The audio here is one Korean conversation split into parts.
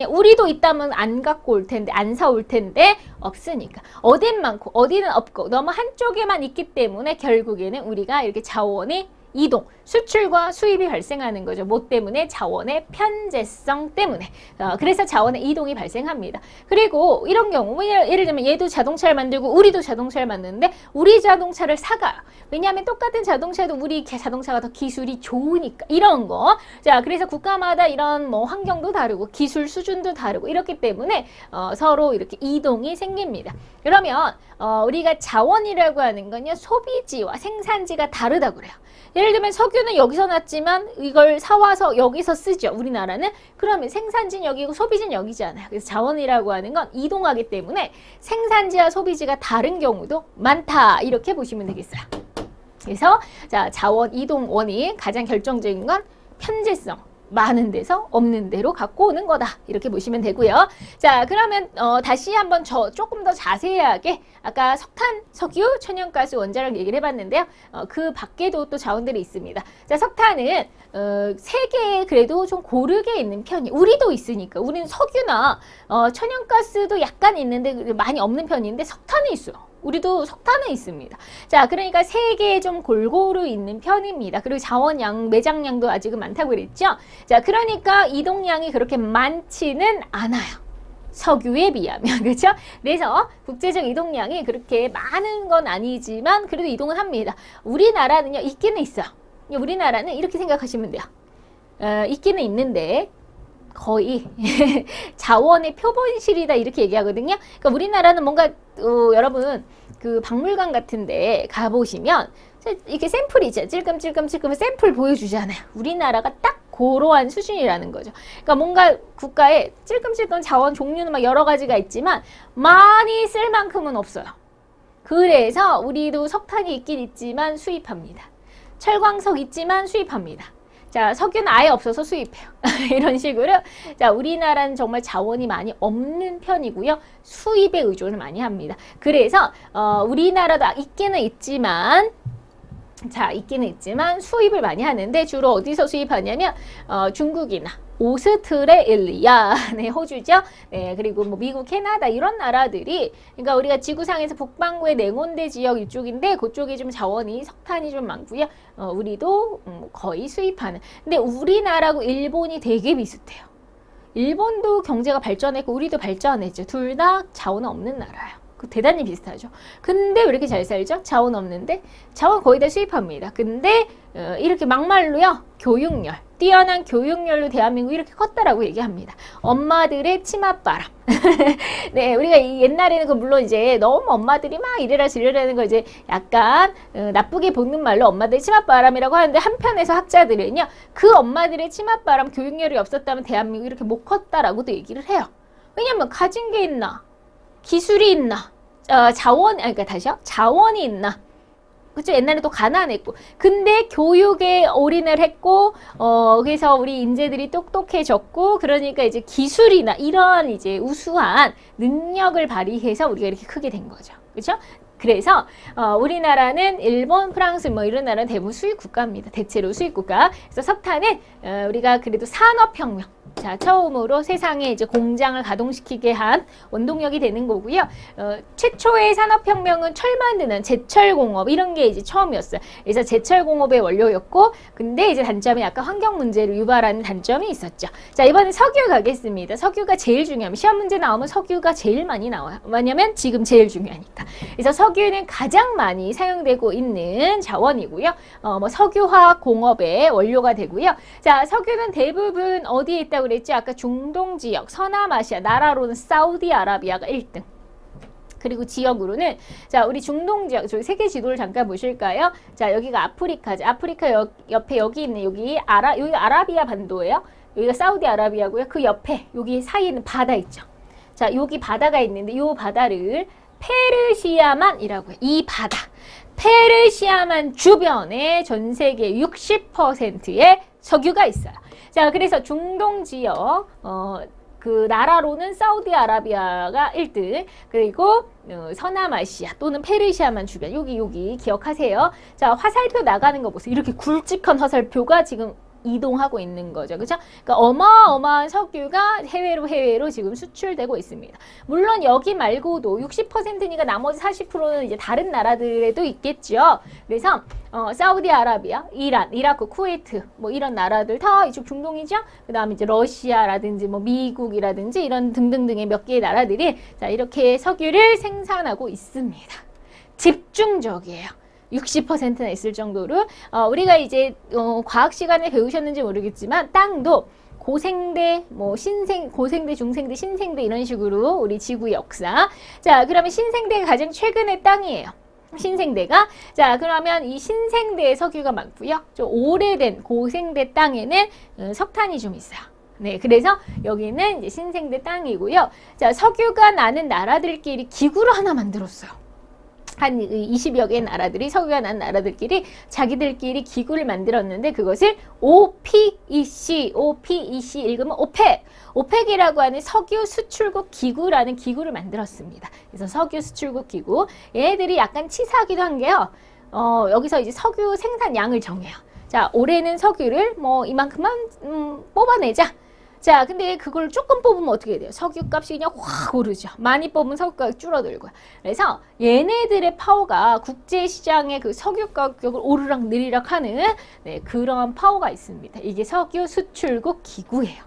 우리도 있다면 안 갖고 올 텐데, 안 사올 텐데 없으니까. 어딘 많고 어디는 없고 너무 한쪽에만 있기 때문에 결국에는 우리가 이렇게 자원이 이동, 수출과 수입이 발생하는 거죠. 뭐 때문에? 자원의 편제성 때문에. 그래서 자원의 이동이 발생합니다. 그리고 이런 경우, 예를 들면 얘도 자동차를 만들고 우리도 자동차를 만드는데 우리 자동차를 사가요. 왜냐하면 똑같은 자동차도 우리 자동차가 더 기술이 좋으니까. 이런 거. 자, 그래서 국가마다 이런 뭐 환경도 다르고 기술 수준도 다르고 이렇기 때문에 서로 이렇게 이동이 생깁니다. 그러면 우리가 자원이라고 하는 건요, 소비지와 생산지가 다르다고 그래요. 예를 들면 석유는 여기서 났지만 이걸 사와서 여기서 쓰죠. 우리나라는. 그러면 생산지는 여기고 소비지는 여기잖아요. 그래서 자원이라고 하는 건 이동하기 때문에 생산지와 소비지가 다른 경우도 많다. 이렇게 보시면 되겠어요. 그래서 자, 자원 이동 원인 가장 결정적인 건 편제성. 많은 데서 없는 데로 갖고 오는 거다. 이렇게 보시면 되고요. 자, 그러면 다시 한번 조금 더 자세하게 아까 석탄, 석유, 천연가스, 원자력 얘기를 해봤는데요. 그 밖에도 또 자원들이 있습니다. 자, 석탄은 세계에 그래도 좀 고르게 있는 편이 우리도 있으니까 우리는 석유나 천연가스도 약간 있는데 많이 없는 편인데 석탄이 있어요. 우리도 석탄은 있습니다. 자, 그러니까 세계에 좀 골고루 있는 편입니다. 그리고 자원량, 매장량도 아직은 많다고 그랬죠? 자, 그러니까 이동량이 그렇게 많지는 않아요. 석유에 비하면, 그렇죠? 그래서 국제적 이동량이 그렇게 많은 건 아니지만 그래도 이동은 합니다. 우리나라는요, 있기는 있어요. 우리나라는 이렇게 생각하시면 돼요. 있기는 있는데 거의 자원의 표본실이다 이렇게 얘기하거든요. 그러니까 우리나라는 뭔가 여러분 그 박물관 같은데 가보시면 이렇게 샘플이 있죠. 찔끔찔끔 샘플 보여주잖아요. 우리나라가 딱 그러한 수준이라는 거죠. 그러니까 뭔가 국가에 찔끔찔끔 자원 종류는 막 여러 가지가 있지만 많이 쓸 만큼은 없어요. 그래서 우리도 석탄이 있긴 있지만 수입합니다. 철광석 있지만 수입합니다. 자, 석유는 아예 없어서 수입해요. 이런 식으로. 자, 우리나라는 정말 자원이 많이 없는 편이고요. 수입에 의존을 많이 합니다. 그래서, 우리나라도 있기는 있지만, 수입을 많이 하는데 주로 어디서 수입하냐면, 중국이나 오스트레일리아, 네, 호주죠. 네, 그리고 뭐 미국, 캐나다 이런 나라들이 그러니까 우리가 지구상에서 북반구의 냉온대 지역 이쪽인데 그쪽이 좀 자원이 석탄이 좀 많고요. 우리도 거의 수입하는. 근데 우리나라하고 일본이 되게 비슷해요. 일본도 경제가 발전했고 우리도 발전했죠. 둘 다 자원은 없는 나라예요. 대단히 비슷하죠. 근데 왜 이렇게 잘 살죠? 자원 없는데? 자원 거의 다 수입합니다. 근데 이렇게 막말로요. 교육열, 뛰어난 교육열로 대한민국이 이렇게 컸다라고 얘기합니다. 엄마들의 치맛바람. 네, 우리가 옛날에는 물론 이제 너무 엄마들이 막 이래라 저래라는 거 이제 약간 나쁘게 보는 말로 엄마들의 치맛바람이라고 하는데 한편에서 학자들은요. 그 엄마들의 치맛바람 교육열이 없었다면 대한민국이 이렇게 못 컸다라고도 얘기를 해요. 왜냐면 가진 게 있나? 기술이 있나? 자원이 있나? 그쵸? 옛날에 또 가난했고. 근데 교육에 올인을 했고, 그래서 우리 인재들이 똑똑해졌고, 그러니까 이제 기술이나 이런 이제 우수한 능력을 발휘해서 우리가 이렇게 크게 된 거죠. 그쵸? 그래서 우리나라는 일본, 프랑스 뭐 이런 나라는 대부분 수입 국가입니다. 대체로 수입 국가. 그래서 석탄은 우리가 그래도 산업혁명. 자, 처음으로 세상에 이제 공장을 가동시키게 한 원동력이 되는 거고요. 최초의 산업혁명은 철 만드는 제철공업 이런 게 이제 처음이었어요. 그래서 제철공업의 원료였고, 근데 이제 단점이 약간 환경 문제를 유발하는 단점이 있었죠. 자, 이번엔 석유 가겠습니다. 석유가 제일 중요합니다. 시험 문제 나오면 석유가 제일 많이 나와요. 왜냐면 지금 제일 중요하니까. 그래서 석유는 가장 많이 사용되고 있는 자원이고요. 뭐 석유화학 공업의 원료가 되고요. 자, 석유는 대부분 어디에 있다고 그랬죠? 아까 중동 지역, 서남아시아, 나라로는 사우디아라비아가 1등. 그리고 지역으로는 자, 우리 중동 지역, 저기 세계 지도를 잠깐 보실까요? 자, 여기가 아프리카죠. 아프리카 옆에 여기 있는 여기 아라비아 반도예요. 여기가 사우디아라비아고요. 그 옆에 여기 사이에는 바다 있죠. 자, 여기 바다가 있는데 이 바다를 페르시아만이라고 해요. 이 바다. 페르시아만 주변에 전 세계 60%의 석유가 있어요. 자, 그래서 중동 지역, 그 나라로는 사우디아라비아가 1등, 그리고 서남아시아 또는 페르시아만 주변, 여기 기억하세요. 자, 화살표 나가는 거 보세요. 이렇게 굵직한 화살표가 지금 이동하고 있는 거죠. 그죠? 그러니까 어마어마한 석유가 해외로 지금 수출되고 있습니다. 물론 여기 말고도 60%니까 나머지 40%는 이제 다른 나라들에도 있겠죠. 그래서 사우디아라비아, 이란, 이라크, 쿠웨이트 뭐 이런 나라들 다 이쪽 중동이죠. 그다음에 이제 러시아라든지 뭐 미국이라든지 이런 등등등의 몇 개의 나라들이 자 이렇게 석유를 생산하고 있습니다. 집중적이에요. 60%나 있을 정도로 우리가 이제 과학 시간에 배우셨는지 모르겠지만 땅도 고생대, 뭐 고생대, 중생대, 신생대 이런 식으로 우리 지구의 역사. 자, 그러면 신생대가 가장 최근의 땅이에요. 신생대가. 자, 그러면 이 신생대에 석유가 많고요. 좀 오래된 고생대 땅에는 석탄이 좀 있어요. 네, 그래서 여기는 이제 신생대 땅이고요. 자, 석유가 나는 나라들끼리 기구를 하나 만들었어요. 한 20여 개의 나라들이 석유가 난 나라들끼리 자기들끼리 기구를 만들었는데 그것을 OPEC 읽으면 오펙이라고 하는 석유 수출국 기구라는 기구를 만들었습니다. 그래서 석유 수출국 기구 얘네들이 약간 치사하기도 한 게요. 여기서 이제 석유 생산량을 정해요. 자, 올해는 석유를 뭐 이만큼만 뽑아내자. 자, 근데 그걸 조금 뽑으면 어떻게 돼요? 석유값이 그냥 확 오르죠. 많이 뽑으면 석유가격이 줄어들고요. 그래서 얘네들의 파워가 국제시장의 그 석유 가격을 오르락 내리락 하는 그런 파워가 있습니다. 이게 석유 수출국 기구예요.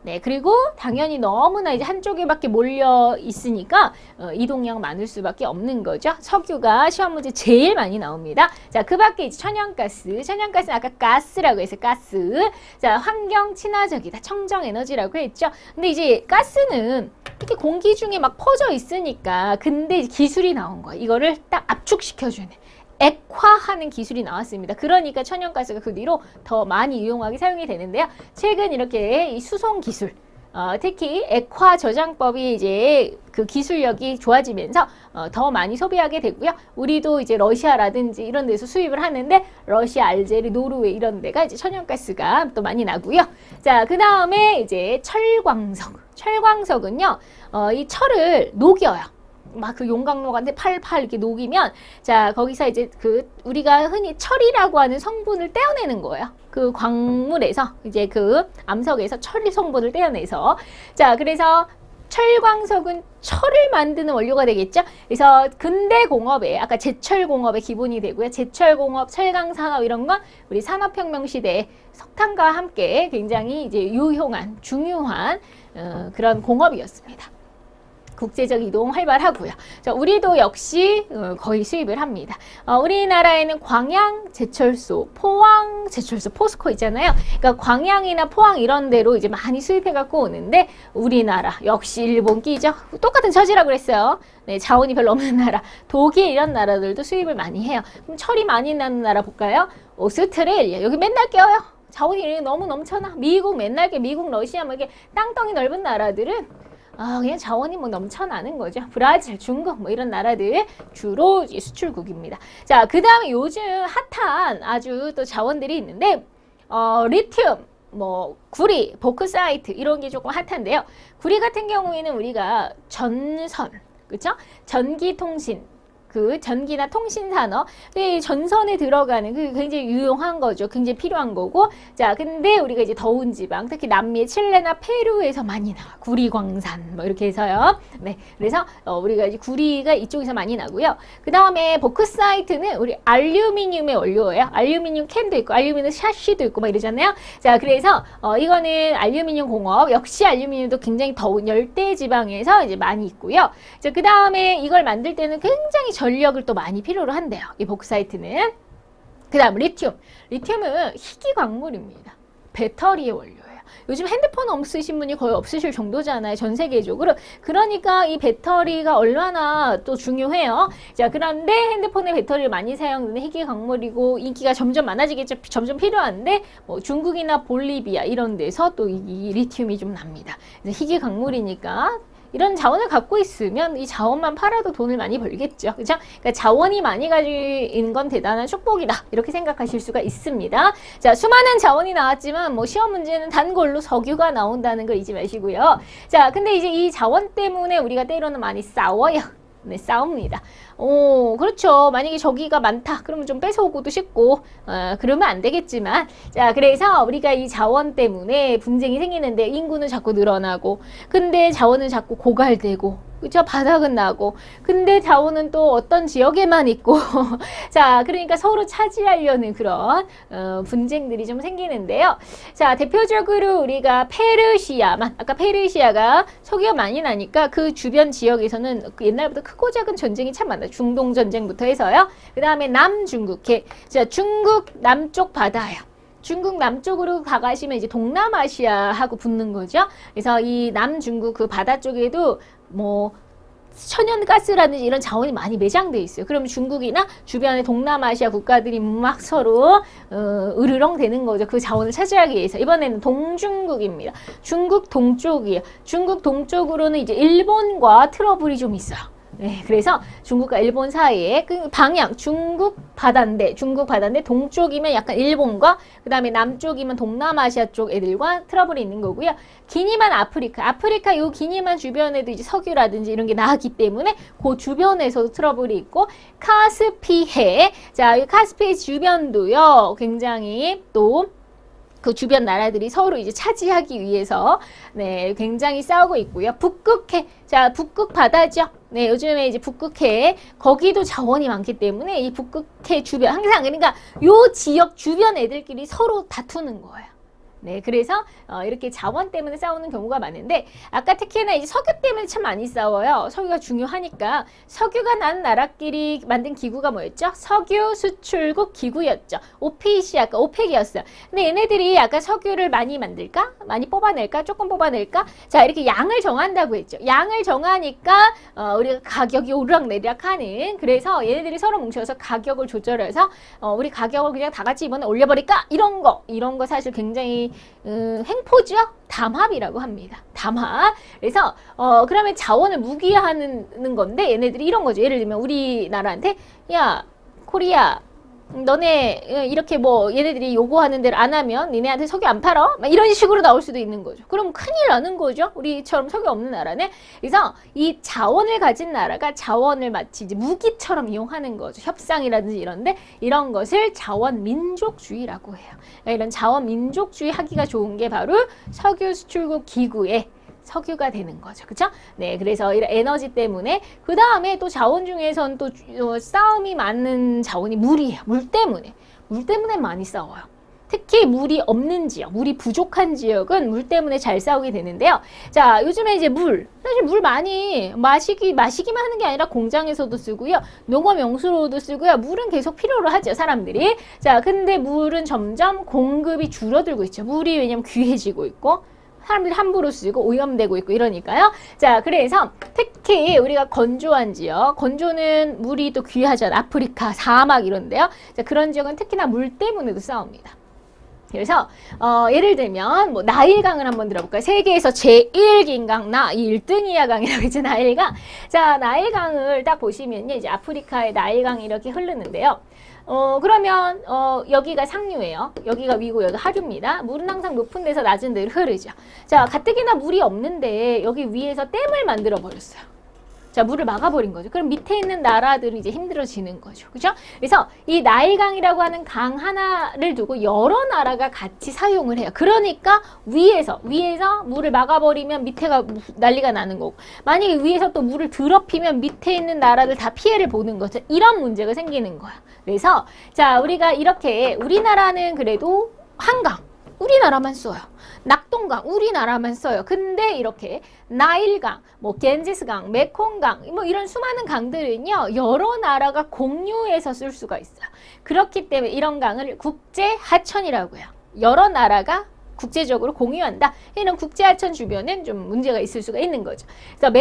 네, 그리고 당연히 너무나 이제 한쪽에밖에 몰려 있으니까 이동량 많을 수밖에 없는 거죠. 석유가 시험 문제 제일 많이 나옵니다. 자, 그 밖에 이제 천연가스는 아까 가스라고 해서 가스. 자, 환경 친화적이다. 청정 에너지라고 했죠. 근데 이제 가스는 이렇게 공기 중에 막 퍼져 있으니까 근데 기술이 나온 거야. 이거를 딱 압축시켜주는. 액화하는 기술이 나왔습니다. 그러니까 천연가스가 그 뒤로 더 많이 유용하게 사용이 되는데요. 최근 이렇게 이 수송 기술, 특히 액화 저장법이 이제 그 기술력이 좋아지면서 더 많이 소비하게 되고요. 우리도 이제 러시아라든지 이런 데서 수입을 하는데 러시아, 알제리, 노르웨이 이런 데가 이제 천연가스가 또 많이 나고요. 자, 그 다음에 이제 철광석. 철광석은요, 이 철을 녹여요. 막 그 용광로한테 팔팔 이렇게 녹이면 자 거기서 이제 그 우리가 흔히 철이라고 하는 성분을 떼어내는 거예요. 그 광물에서 이제 그 암석에서 철 성분을 떼어내서 자 그래서 철광석은 철을 만드는 원료가 되겠죠. 그래서 근대 공업에 아까 제철 공업의 기본이 되고요. 제철 공업, 철강 산업 이런 건 우리 산업혁명 시대에 석탄과 함께 굉장히 이제 유용한 중요한 그런 공업이었습니다. 국제적 이동 활발하고요. 자, 우리도 역시 거의 수입을 합니다. 우리나라에는 광양 제철소, 포항 제철소, 포스코 있잖아요. 그러니까 광양이나 포항 이런 데로 이제 많이 수입해 갖고 오는데 우리나라 역시 일본 끼죠. 똑같은 처지라고 그랬어요. 네, 자원이 별로 없는 나라, 독일 이런 나라들도 수입을 많이 해요. 그럼 철이 많이 나는 나라 볼까요? 오스트레일리아 여기 맨날 껴요. 자원이 너무 넘쳐나. 미국 맨날 껴. 미국, 러시아 뭐 이게 땅덩이 넓은 나라들은 그냥 자원이 뭐 넘쳐나는 거죠. 브라질, 중국 뭐 이런 나라들 주로 수출국입니다. 자, 그 다음에 요즘 핫한 아주 또 자원들이 있는데 리튬, 뭐 구리, 보크사이트 이런 게 조금 핫한데요. 구리 같은 경우에는 우리가 전선, 그렇죠? 전기통신 그 전기나 통신산업, 전선에 들어가는 그 굉장히 유용한 거죠. 굉장히 필요한 거고. 자, 근데 우리가 이제 더운 지방, 특히 남미의 칠레나 페루에서 많이 나와. 구리광산, 뭐 이렇게 해서요. 네. 그래서 우리가 이제 구리가 이쪽에서 많이 나고요. 그 다음에 보크사이트는 우리 알루미늄의 원료예요. 알루미늄 캔도 있고, 알루미늄 샤시도 있고, 막 이러잖아요. 자, 그래서 이거는 알루미늄 공업, 역시 알루미늄도 굉장히 더운 열대 지방에서 이제 많이 있고요. 자, 그 다음에 이걸 만들 때는 굉장히 전력을 또 많이 필요로 한대요. 이 보크사이트는. 그 다음 리튬. 리튬은 희귀 광물입니다. 배터리의 원료예요. 요즘 핸드폰 없으신 분이 거의 없으실 정도잖아요. 전 세계적으로. 그러니까 이 배터리가 얼마나 또 중요해요. 자, 그런데 핸드폰의 배터리를 많이 사용하는 희귀 광물이고 인기가 점점 많아지겠죠. 점점 필요한데 뭐 중국이나 볼리비아 이런 데서 또 이 리튬이 좀 납니다. 그래서 희귀 광물이니까 이런 자원을 갖고 있으면 이 자원만 팔아도 돈을 많이 벌겠죠. 그죠? 그러니까 자원이 많이 가지는 건 대단한 축복이다. 이렇게 생각하실 수가 있습니다. 자, 수많은 자원이 나왔지만 뭐 시험 문제는 단골로 석유가 나온다는 걸 잊지 마시고요. 자, 근데 이제 이 자원 때문에 우리가 때로는 많이 싸워요. 네, 싸웁니다. 그렇죠. 만약에 저기가 많다. 그러면 좀 뺏어오고도 싶고, 그러면 안 되겠지만. 자, 그래서 우리가 이 자원 때문에 분쟁이 생기는데 인구는 자꾸 늘어나고, 근데 자원은 자꾸 고갈되고, 그쵸? 바닥은 나고. 근데 자원은 또 어떤 지역에만 있고. 자, 그러니까 서로 차지하려는 그런, 분쟁들이 좀 생기는데요. 자, 대표적으로 우리가 페르시아만, 아까 페르시아가 석유가 많이 나니까 그 주변 지역에서는 옛날부터 크고 작은 전쟁이 참 많아요. 중동 전쟁부터 해서요. 그 다음에 남중국해. 자, 중국 남쪽 바다요. 중국 남쪽으로 가시면 이제 동남아시아하고 붙는 거죠. 그래서 이 남중국 그 바다 쪽에도 뭐 천연가스라든지 이런 자원이 많이 매장돼 있어요. 그럼 중국이나 주변의 동남아시아 국가들이 막 서로 으르렁 되는 거죠. 그 자원을 차지하기 위해서. 이번에는 동중국입니다. 중국 동쪽이에요. 중국 동쪽으로는 이제 일본과 트러블이 좀 있어요. 네, 그래서 중국과 일본 사이에 그 방향 중국 바다인데 동쪽이면 약간 일본과 그 다음에 남쪽이면 동남아시아 쪽 애들과 트러블이 있는 거고요. 기니만 아프리카 요 기니만 주변에도 이제 석유라든지 이런 게 나왔기 때문에 그 주변에서도 트러블이 있고 카스피해 자, 이 카스피해 주변도요 굉장히 또 그 주변 나라들이 서로 이제 차지하기 위해서 네, 굉장히 싸우고 있고요. 북극해. 자, 북극 바다죠. 네, 요즘에 이제 북극해 거기도 자원이 많기 때문에 이 북극해 주변 항상 그러니까 요 지역 주변 애들끼리 서로 다투는 거예요. 네, 그래서 이렇게 자원 때문에 싸우는 경우가 많은데 아까 특히나 이제 석유 때문에 참 많이 싸워요. 석유가 중요하니까 석유가 난 나라끼리 만든 기구가 뭐였죠? 석유 수출국 기구였죠. 오페이시 아까 오펙이었어요. 근데 얘네들이 아까 석유를 많이 만들까? 많이 뽑아낼까? 조금 뽑아낼까? 자, 이렇게 양을 정한다고 했죠. 양을 정하니까 우리가 가격이 오르락내리락 하는 그래서 얘네들이 서로 뭉쳐서 가격을 조절해서 우리 가격을 그냥 다 같이 이번에 올려버릴까? 이런 거 사실 굉장히 횡포죠? 담합이라고 합니다. 담합. 그래서 그러면 자원을 무기화하는 건데 얘네들이 이런 거죠. 예를 들면 우리나라한테 야 코리아 너네 이렇게 뭐 얘네들이 요구하는 대로 안 하면 니네한테 석유 안 팔어? 막 이런 식으로 나올 수도 있는 거죠. 그럼 큰일 나는 거죠. 우리처럼 석유 없는 나라는. 그래서 이 자원을 가진 나라가 자원을 마치 이제 무기처럼 이용하는 거죠. 협상이라든지 이런데 이런 것을 자원 민족주의라고 해요. 그러니까 이런 자원 민족주의 하기가 좋은 게 바로 석유 수출국 기구에 석유가 되는 거죠. 그쵸? 네, 그래서 이런 에너지 때문에 그 다음에 또 자원 중에선 또 싸움이 많은 자원이 물이에요. 물 때문에 많이 싸워요. 특히 물이 없는 지역, 물이 부족한 지역은 물 때문에 잘 싸우게 되는데요. 자, 요즘에 이제 사실 물 많이 마시기만 하는 게 아니라 공장에서도 쓰고요. 농업 용수로도 쓰고요. 물은 계속 필요로 하죠, 사람들이. 자, 근데 물은 점점 공급이 줄어들고 있죠. 물이 왜냐면 귀해지고 있고 사람들이 함부로 쓰고 오염되고 있고 이러니까요. 자, 그래서 특히 우리가 건조한 지역, 건조는 물이 또 귀하잖아. 아프리카, 사막 이런데요. 자, 그런 지역은 특히나 물 때문에도 싸웁니다. 그래서 예를 들면 뭐 나일강을 한번 들어볼까요? 세계에서 제1긴 강, 1등이야 강이라고 했죠, 나일강. 자, 나일강을 딱 보시면요. 이제 아프리카의 나일강이 이렇게 흐르는데요. 그러면 여기가 상류예요. 여기가 위고 여기가 하류입니다. 물은 항상 높은 데서 낮은 데로 흐르죠. 자, 가뜩이나 물이 없는데 여기 위에서 댐을 만들어 버렸어요. 자, 물을 막아버린 거죠. 그럼 밑에 있는 나라들은 이제 힘들어지는 거죠. 그죠? 그래서 이 나일강이라고 하는 강 하나를 두고 여러 나라가 같이 사용을 해요. 그러니까 위에서 물을 막아버리면 밑에가 난리가 나는 거고 만약에 위에서 또 물을 더럽히면 밑에 있는 나라들 다 피해를 보는 거죠. 이런 문제가 생기는 거야. 그래서 자, 우리가 이렇게 우리나라는 그래도 한강 우리나라만 써요. 낙동강 우리나라만 써요. 근데 이렇게 나일강, 뭐 겐지스강, 메콩강 뭐 이런 수많은 강들은요 여러 나라가 공유해서 쓸 수가 있어요. 그렇기 때문에 이런 강을 국제 하천이라고 해요. 여러 나라가 국제적으로 공유한다. 이런 국제하천 주변은 좀 문제가 있을 수가 있는 거죠. 그래서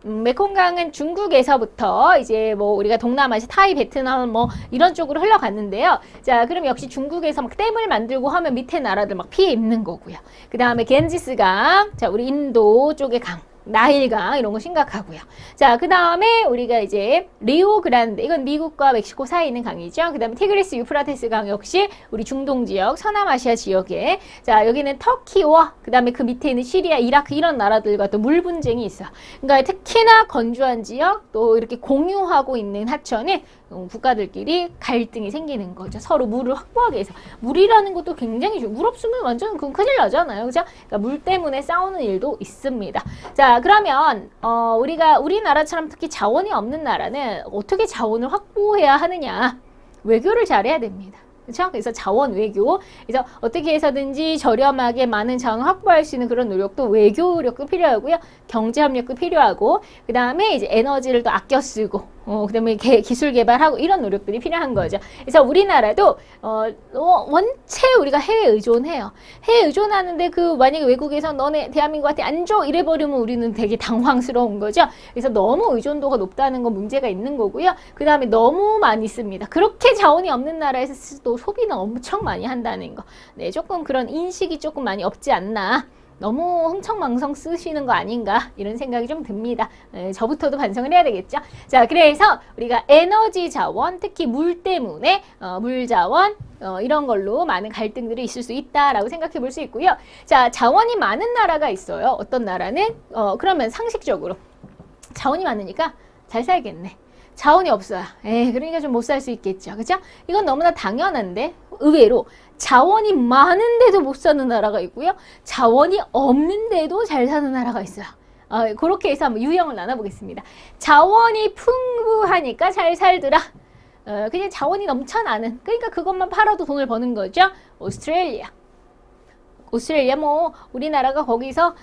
메콩강은 중국에서부터 이제 뭐 우리가 동남아시아, 타이, 베트남 뭐 이런 쪽으로 흘러갔는데요. 자, 그럼 역시 중국에서 막 댐을 만들고 하면 밑에 나라들 막 피해 입는 거고요. 그 다음에 겐지스강, 자, 우리 인도 쪽의 강. 나일강 이런 거 심각하고요. 자, 그 다음에 우리가 이제 리오그란데, 이건 미국과 멕시코 사이에 있는 강이죠. 그 다음에 티그리스 유프라테스 강 역시 우리 중동 지역, 서남아시아 지역에, 자, 여기는 터키와 그 다음에 그 밑에 있는 시리아, 이라크 이런 나라들과 또 물 분쟁이 있어. 그러니까 특히나 건조한 지역, 또 이렇게 공유하고 있는 하천은 국가들끼리 갈등이 생기는 거죠. 서로 물을 확보하기 위해서. 물이라는 것도 굉장히 물 없으면 완전 그건 큰일 나잖아요. 그죠? 그러니까 물 때문에 싸우는 일도 있습니다. 자, 그러면 우리나라처럼 특히 자원이 없는 나라는 어떻게 자원을 확보해야 하느냐? 외교를 잘해야 됩니다. 그렇죠? 그래서 자원 외교, 그래서 어떻게 해서든지 저렴하게 많은 자원을 확보할 수 있는 그런 노력도, 외교력도 필요하고요, 경제 협력도 필요하고, 그 다음에 이제 에너지를 또 아껴 쓰고, 그 다음에 기술 개발하고 이런 노력들이 필요한 거죠. 그래서 우리나라도 원체 우리가 해외 의존해요. 해외 의존하는데 만약에 외국에서 너네 대한민국한테 안 줘 이래버리면 우리는 되게 당황스러운 거죠. 그래서 너무 의존도가 높다는 건 문제가 있는 거고요. 그 다음에 너무 많이 씁니다. 그렇게 자원이 없는 나라에서 또 소비는 엄청 많이 한다는 거. 네, 조금 그런 인식이 조금 많이 없지 않나. 너무 흥청망청 쓰시는 거 아닌가 이런 생각이 좀 듭니다. 저부터도 반성을 해야 되겠죠. 자, 그래서 우리가 에너지 자원, 특히 물 때문에 물 자원 이런 걸로 많은 갈등들이 있을 수 있다라고 생각해 볼 수 있고요. 자, 자원이 많은 나라가 있어요. 어떤 나라는 그러면 상식적으로 자원이 많으니까 잘 살겠네. 자원이 없어요. 그러니까 좀 못 살 수 있겠죠. 그죠? 이건 너무나 당연한데 의외로 자원이 많은데도 못 사는 나라가 있고요. 자원이 없는데도 잘 사는 나라가 있어요. 그렇게 해서 한번 유형을 나눠보겠습니다. 자원이 풍부하니까 잘 살더라. 그냥 자원이 넘쳐나는, 그러니까 그것만 팔아도 돈을 버는 거죠. 오스트레일리아 뭐 우리나라가 거기서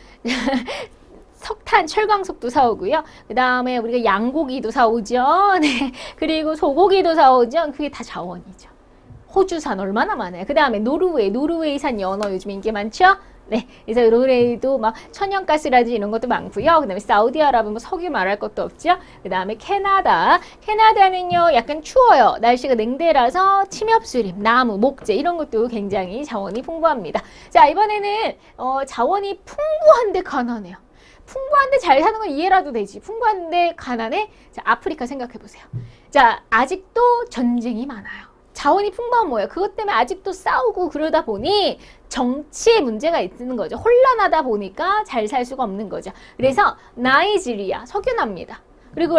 석탄, 철광석도 사오고요. 그 다음에 우리가 양고기도 사오죠. 네. 그리고 소고기도 사오죠. 그게 다 자원이죠. 호주산 얼마나 많아요. 그 다음에 노르웨이산 연어 요즘 인기 많죠? 네. 그래서 노르웨이도 막 천연가스라든지 이런 것도 많고요. 그 다음에 사우디아라비아 뭐 석유 말할 것도 없죠. 그 다음에 캐나다는요 약간 추워요. 날씨가 냉대라서 침엽수림, 나무, 목재 이런 것도 굉장히 자원이 풍부합니다. 자, 이번에는 자원이 풍부한데 가난해요. 풍부한데 잘 사는 건 이해라도 되지. 풍부한데 가난해? 자, 아프리카 생각해 보세요. 자, 아직도 전쟁이 많아요. 자원이 풍부한 뭐예요? 그것 때문에 아직도 싸우고 그러다 보니 정치에 문제가 있는 거죠. 혼란하다 보니까 잘 살 수가 없는 거죠. 그래서 나이지리아, 석유납니다. 그리고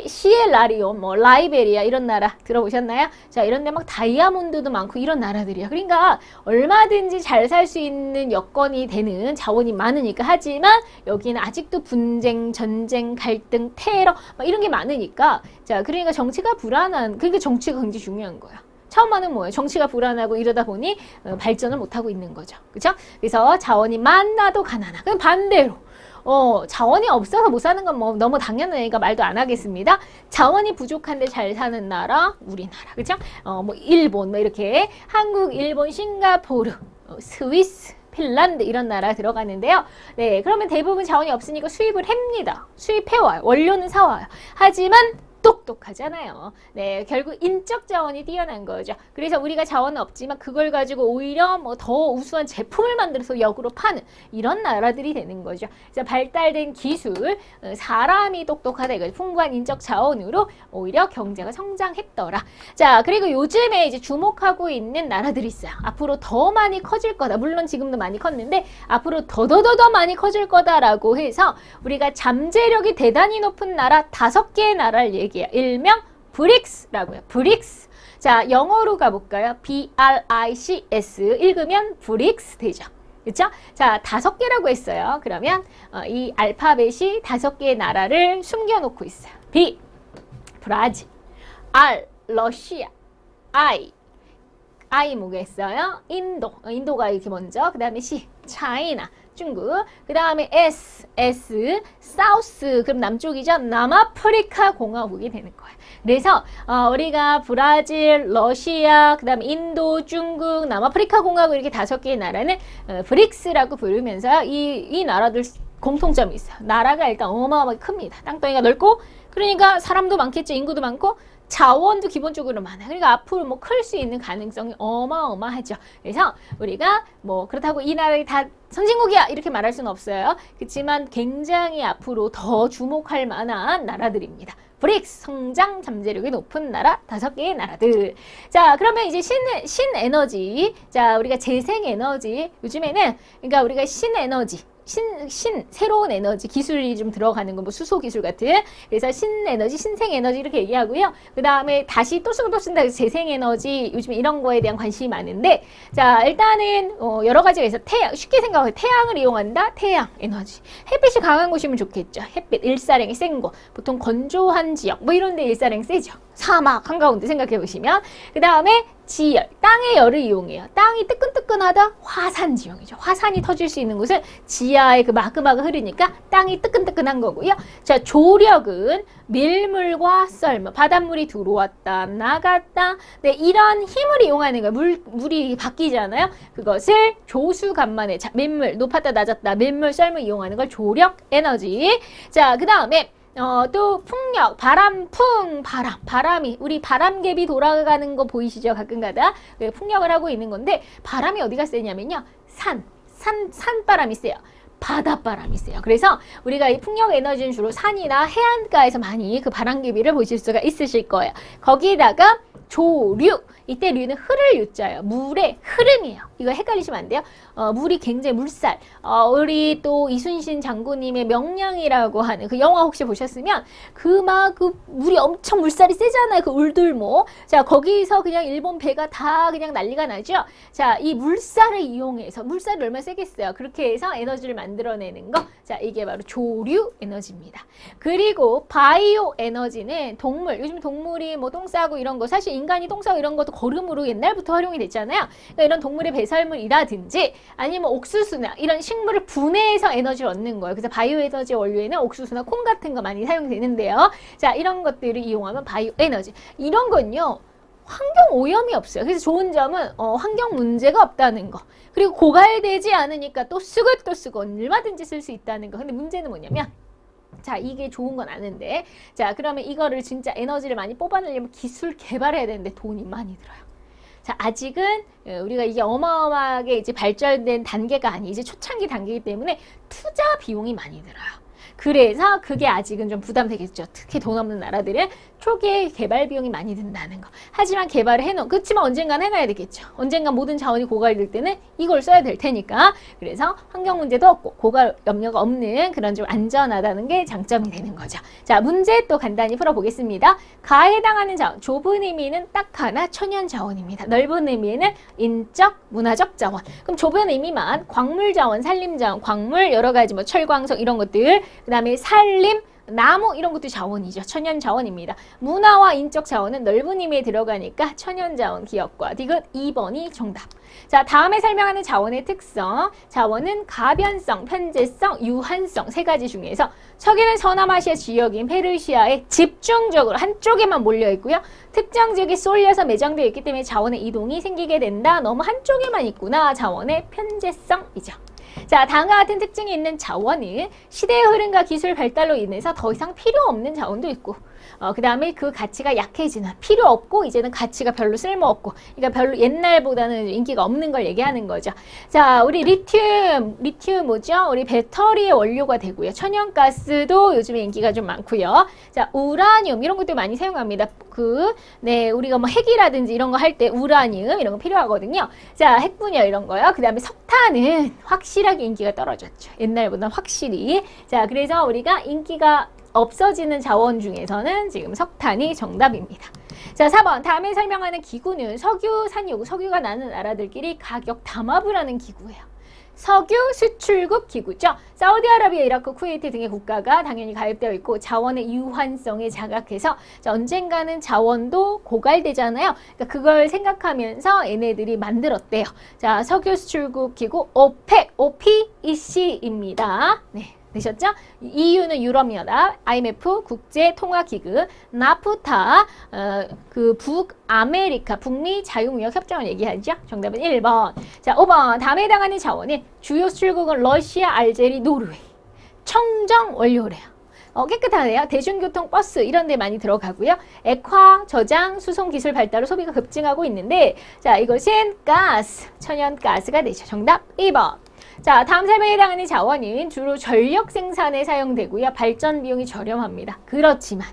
시엘라리온, 뭐 라이베리아 이런 나라 들어보셨나요? 자, 이런 데 막 다이아몬드도 많고 이런 나라들이야. 그러니까 얼마든지 잘 살 수 있는 여건이 되는 자원이 많으니까. 하지만 여기는 아직도 분쟁, 전쟁, 갈등, 테러 막 이런 게 많으니까. 자, 그러니까 정치가 불안한, 그러니까 정치가 굉장히 중요한 거야. 처음에는 뭐예요? 정치가 불안하고 이러다 보니 발전을 못하고 있는 거죠. 그렇죠? 그래서 자원이 많아도 가난하. 그럼 반대로 자원이 없어서 못 사는 건 뭐 너무 당연하니까 말도 안 하겠습니다. 자원이 부족한데 잘 사는 나라, 우리나라. 그쵸? 뭐 일본, 뭐 이렇게 한국, 일본, 싱가포르, 스위스, 핀란드 이런 나라 들어가는데요. 네, 그러면 대부분 자원이 없으니까 수입을 합니다. 수입해와요. 원료는 사와요. 하지만 똑똑하잖아요. 네, 결국 인적 자원이 뛰어난 거죠. 그래서 우리가 자원은 없지만 그걸 가지고 오히려 뭐 더 우수한 제품을 만들어서 역으로 파는 이런 나라들이 되는 거죠. 그래서 발달된 기술, 사람이 똑똑하다 이거죠. 풍부한 인적 자원으로 오히려 경제가 성장했더라. 자, 그리고 요즘에 이제 주목하고 있는 나라들이 있어요. 앞으로 더 많이 커질 거다. 물론 지금도 많이 컸는데 앞으로 더 많이 커질 거다라고 해서 우리가 잠재력이 대단히 높은 나라 5개의 나라를 얘기해요. 일명 브릭스라고요. 브릭스. 자, 영어로 가볼까요? BRICS. 읽으면 브릭스 되죠. 그렇죠? 자, 5개라고 했어요. 그러면 이 알파벳이 5개의 나라를 숨겨놓고 있어요. B, 브라질. R, 러시아. I 뭐겠어요? 인도가 이렇게 먼저. 그 다음에 C, 차이나. 중국. 그 다음에 S, 사우스. 그럼 남쪽이죠? 남아프리카 공화국이 되는 거예요. 그래서 우리가 브라질, 러시아, 그 다음에 인도, 중국, 남아프리카 공화국 이렇게 5개의 나라는 브릭스라고 부르면서 이 나라들 공통점이 있어요. 나라가 일단 어마어마하게 큽니다. 땅덩이가 넓고, 그러니까 사람도 많겠죠. 인구도 많고, 자원도 기본적으로 많아요. 그러니까 앞으로 뭐 클 수 있는 가능성이 어마어마하죠. 그래서 우리가 뭐 그렇다고 이 나라에 다 선진국이야 이렇게 말할 수는 없어요. 그렇지만 굉장히 앞으로 더 주목할 만한 나라들입니다. 브릭스 성장 잠재력이 높은 나라 5개의 나라들. 자, 그러면 이제 신에너지. 자, 우리가 재생에너지. 요즘에는 그러니까 우리가 신에너지 새로운 에너지 기술이 좀 들어가는 거, 뭐 수소 기술 같은. 그래서 신에너지, 신생에너지 이렇게 얘기하고요. 그 다음에 다시 또 쓰고 또 쓴다. 그래서 재생에너지, 요즘에 이런 거에 대한 관심이 많은데, 자, 일단은, 여러 가지가 있어. 쉽게 생각해. 태양을 이용한다? 태양 에너지. 햇빛이 강한 곳이면 좋겠죠. 햇빛, 일사량이 센 곳. 보통 건조한 지역, 뭐 이런 데 일사량이 세죠. 사막 한가운데 생각해 보시면. 그 다음에 지열, 땅의 열을 이용해요. 땅이 뜨끈뜨끈하다? 화산 지형이죠. 화산이 터질 수 있는 곳은 지하에 그 마그마가 흐르니까 땅이 뜨끈뜨끈한 거고요. 자, 조력은 밀물과 썰물, 바닷물이 들어왔다, 나갔다. 네, 이런 힘을 이용하는 거예요. 물이 바뀌잖아요. 그것을 조수간만에, 밀물, 높았다, 낮았다, 밀물, 썰물 이용하는 걸 조력 에너지. 자, 그 다음에 또 풍력, 바람이 우리 바람개비 돌아가는 거 보이시죠? 가끔가다 풍력을 하고 있는 건데 바람이 어디가 세냐면요, 산바람이 세요. 바닷바람이 세요. 그래서 우리가 이 풍력 에너지는 주로 산이나 해안가에서 많이 그 바람개비를 보실 수가 있으실 거예요. 거기에다가 조류, 이때 류는 흐를 유자예요. 물의 흐름이에요. 이거 헷갈리시면 안 돼요. 물이 굉장히 물살. 우리 또 이순신 장군님의 명량이라고 하는 그 영화 혹시 보셨으면 그 물이 엄청 물살이 세잖아요. 그 울들모. 자, 거기서 그냥 일본 배가 다 그냥 난리가 나죠. 자, 이 물살을 이용해서, 물살이 얼마나 세겠어요. 그렇게 해서 에너지를 만들어내는 거. 자, 이게 바로 조류 에너지입니다. 그리고 바이오 에너지는 동물, 요즘 동물이 뭐 똥 싸고 이런 거, 사실 인간이 똥 싸고 이런 것도 거름으로 옛날부터 활용이 됐잖아요. 그러니까 이런 동물의 배설물이라든지 아니면 옥수수나 이런 식물을 분해해서 에너지를 얻는 거예요. 그래서 바이오 에너지 원료에는 옥수수나 콩 같은 거 많이 사용되는데요. 자, 이런 것들을 이용하면 바이오 에너지. 이런 건요, 환경 오염이 없어요. 그래서 좋은 점은 환경 문제가 없다는 거. 그리고 고갈되지 않으니까 또 쓰고 얼마든지 쓸 수 있다는 거. 근데 문제는 뭐냐면, 자, 이게 좋은 건 아는데, 자, 그러면 이거를 진짜 에너지를 많이 뽑아내려면 기술 개발해야 되는데 돈이 많이 들어요. 자, 아직은 우리가 이게 어마어마하게 이제 발전된 단계가 아니, 이제 초창기 단계이기 때문에 투자 비용이 많이 들어요. 그래서 그게 아직은 좀 부담되겠죠. 특히 돈 없는 나라들은 초기에 개발 비용이 많이 든다는 거. 하지만 개발을 해놓은, 그렇지만 언젠간 해놔야 되겠죠. 언젠간 모든 자원이 고갈될 때는 이걸 써야 될 테니까. 그래서 환경 문제도 없고 고갈 염려가 없는 그런 좀 안전하다는 게 장점이 되는 거죠. 자, 문제 또 간단히 풀어보겠습니다. 가에 해당하는 자원, 좁은 의미는 딱 하나, 천연 자원입니다. 넓은 의미에는 인적, 문화적 자원. 그럼 좁은 의미만 광물 자원, 산림 자원, 광물 여러 가지 뭐 철광석 이런 것들, 그 다음에 산림, 나무 이런 것도 자원이죠. 천연 자원입니다. 문화와 인적 자원은 넓은 의미에 들어가니까 천연 자원 기억과 디귿 2번이 정답. 자, 다음에 설명하는 자원의 특성. 자원은 가변성, 편재성, 유한성 세 가지 중에서 서기는 서남아시아 지역인 페르시아에 집중적으로 한쪽에만 몰려 있고요. 특정 지역에 쏠려서 매장되어 있기 때문에 자원의 이동이 생기게 된다. 너무 한쪽에만 있구나. 자원의 편재성이죠. 자, 다음과 같은 특징이 있는 자원은 시대의 흐름과 기술 발달로 인해서 더 이상 필요 없는 자원도 있고, 그 다음에 그 가치가 약해지는, 필요 없고 이제는 가치가 별로 쓸모없고, 그러니까 별로 옛날보다는 인기가 없는 걸 얘기하는 거죠. 자, 우리 리튬 뭐죠? 우리 배터리의 원료가 되고요. 천연가스도 요즘에 인기가 좀 많고요. 자, 우라늄 이런 것도 많이 사용합니다. 우리가 뭐 핵이라든지 이런 거 할 때 우라늄 이런 거 필요하거든요. 자, 핵 분야 이런 거요. 그 다음에 석탄은 확실하게 인기가 떨어졌죠. 옛날보다 확실히. 자, 그래서 우리가 인기가 없어지는 자원 중에서는 지금 석탄이 정답입니다. 자, 4번. 다음에 설명하는 기구는 석유, 산유, 석유가 나는 나라들끼리 가격 담합을 하는 기구예요. 석유 수출국 기구죠. 사우디아라비아, 이라크, 쿠웨이트 등의 국가가 당연히 가입되어 있고 자원의 유한성에 자각해서 언젠가는 자원도 고갈되잖아요. 그러니까 그걸 생각하면서 얘네들이 만들었대요. 자, 석유 수출국 기구 OPEC입니다. 네. 되셨죠? EU는 유럽연합, IMF 국제통화기구, 나프타 그 북아메리카 북미 자유무역 협정을 얘기하죠. 정답은 1번. 자, 5번. 다음에 해당하는 자원은 주요 수출국은 러시아, 알제리, 노르웨이. 청정 원료래요. 깨끗하네요. 대중교통, 버스 이런 데 많이 들어가고요. 액화, 저장, 수송 기술 발달로 소비가 급증하고 있는데 자, 이것은 가스, 천연가스가 되죠. 정답 2번. 자, 다음 설명에 해당하는 자원은 주로 전력 생산에 사용되고요. 발전 비용이 저렴합니다. 그렇지만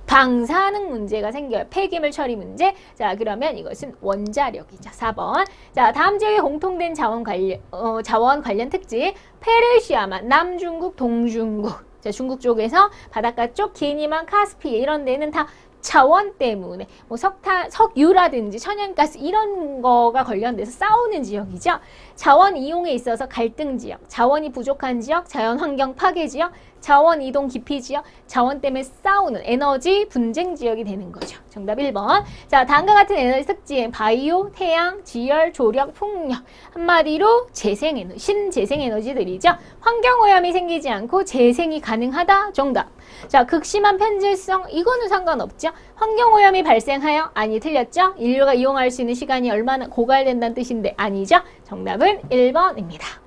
방사능 문제가 생겨요. 폐기물 처리 문제. 자, 그러면 이것은 원자력이죠. 4번. 자, 다음 지역에 공통된 자원 관련 특징. 페르시아만, 남중국, 동중국. 자, 중국 쪽에서 바닷가 쪽, 기니만, 카스피해 이런 데는 다 자원 때문에 뭐 석탄, 석유라든지 천연가스 이런 거가 관련돼서 싸우는 지역이죠. 자원 이용에 있어서 갈등 지역, 자원이 부족한 지역, 자연환경 파괴 지역, 자원 이동 기피 지역, 자원 때문에 싸우는 에너지 분쟁 지역이 되는 거죠. 정답 1번. 자, 다음과 같은 에너지 특징, 바이오, 태양, 지열, 조력, 풍력. 한마디로 재생에너지, 신재생에너지들이죠. 환경오염이 생기지 않고 재생이 가능하다. 정답. 자, 극심한 편질성, 이거는 상관없죠. 환경오염이 발생하여? 아니, 틀렸죠? 인류가 이용할 수 있는 시간이 얼마나 고갈된다는 뜻인데 아니죠? 정답은 1번입니다.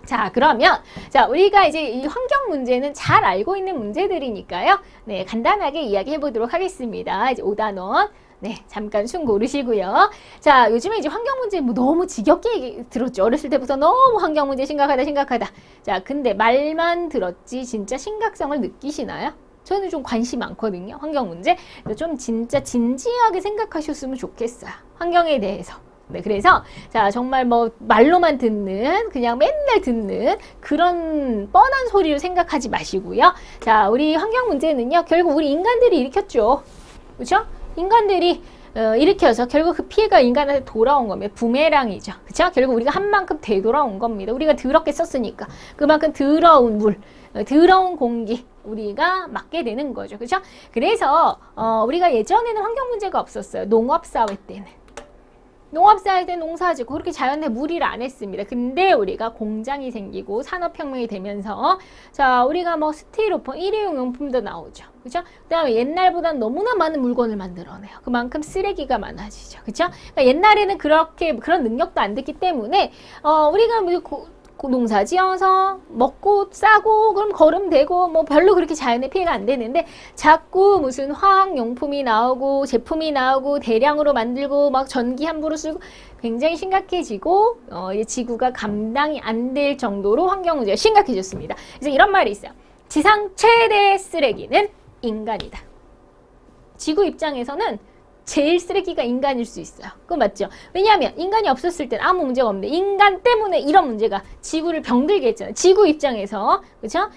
자, 그러면 자, 우리가 이제 이 환경 문제는 잘 알고 있는 문제들이니까요. 네, 간단하게 이야기해 보도록 하겠습니다. 이제 5단원. 네, 잠깐 숨 고르시고요. 자, 요즘에 이제 환경 문제 뭐 너무 지겹게 들었죠. 어렸을 때부터 너무 환경 문제 심각하다. 자, 근데 말만 들었지 진짜 심각성을 느끼시나요? 저는 좀 관심 많거든요. 환경 문제. 좀 진짜 진지하게 생각하셨으면 좋겠어요. 환경에 대해서. 네, 그래서 자, 정말 뭐 말로만 듣는 그냥 맨날 듣는 그런 뻔한 소리로 생각하지 마시고요. 자, 우리 환경 문제는요. 결국 우리 인간들이 일으켰죠. 그렇죠? 인간들이 일으켜서 결국 그 피해가 인간한테 돌아온 겁니다. 부메랑이죠. 그렇죠? 결국 우리가 한 만큼 되돌아온 겁니다. 우리가 더럽게 썼으니까 그만큼 더러운 물, 더러운 공기 우리가 맞게 되는 거죠. 그렇죠? 그래서 우리가 예전에는 환경 문제가 없었어요. 농업사회 때는. 농업사회 때 농사짓고 그렇게 자연에 무리를 안 했습니다. 근데 우리가 공장이 생기고 산업혁명이 되면서 자, 우리가 뭐 스티로폼, 일회용 용품도 나오죠. 그죠? 그 다음에 옛날보단 너무나 많은 물건을 만들어내요. 그만큼 쓰레기가 많아지죠. 그죠? 그러니까 옛날에는 그렇게 그런 능력도 안 됐기 때문에 우리가 뭐 농사 지어서 먹고 싸고 그럼 거름되고 뭐 별로 그렇게 자연에 피해가 안 되는데 자꾸 무슨 화학용품이 나오고 제품이 나오고 대량으로 만들고 막 전기 함부로 쓰고 굉장히 심각해지고 이제 지구가 감당이 안 될 정도로 환경 문제가 심각해졌습니다. 그래서 이런 말이 있어요. 지상 최대 쓰레기는 인간이다. 지구 입장에서는 제일 쓰레기가 인간일 수 있어요. 그거 맞죠? 왜냐하면 인간이 없었을 땐 아무 문제가 없는데 인간 때문에 이런 문제가 지구를 병들게 했잖아요. 지구 입장에서 그렇죠?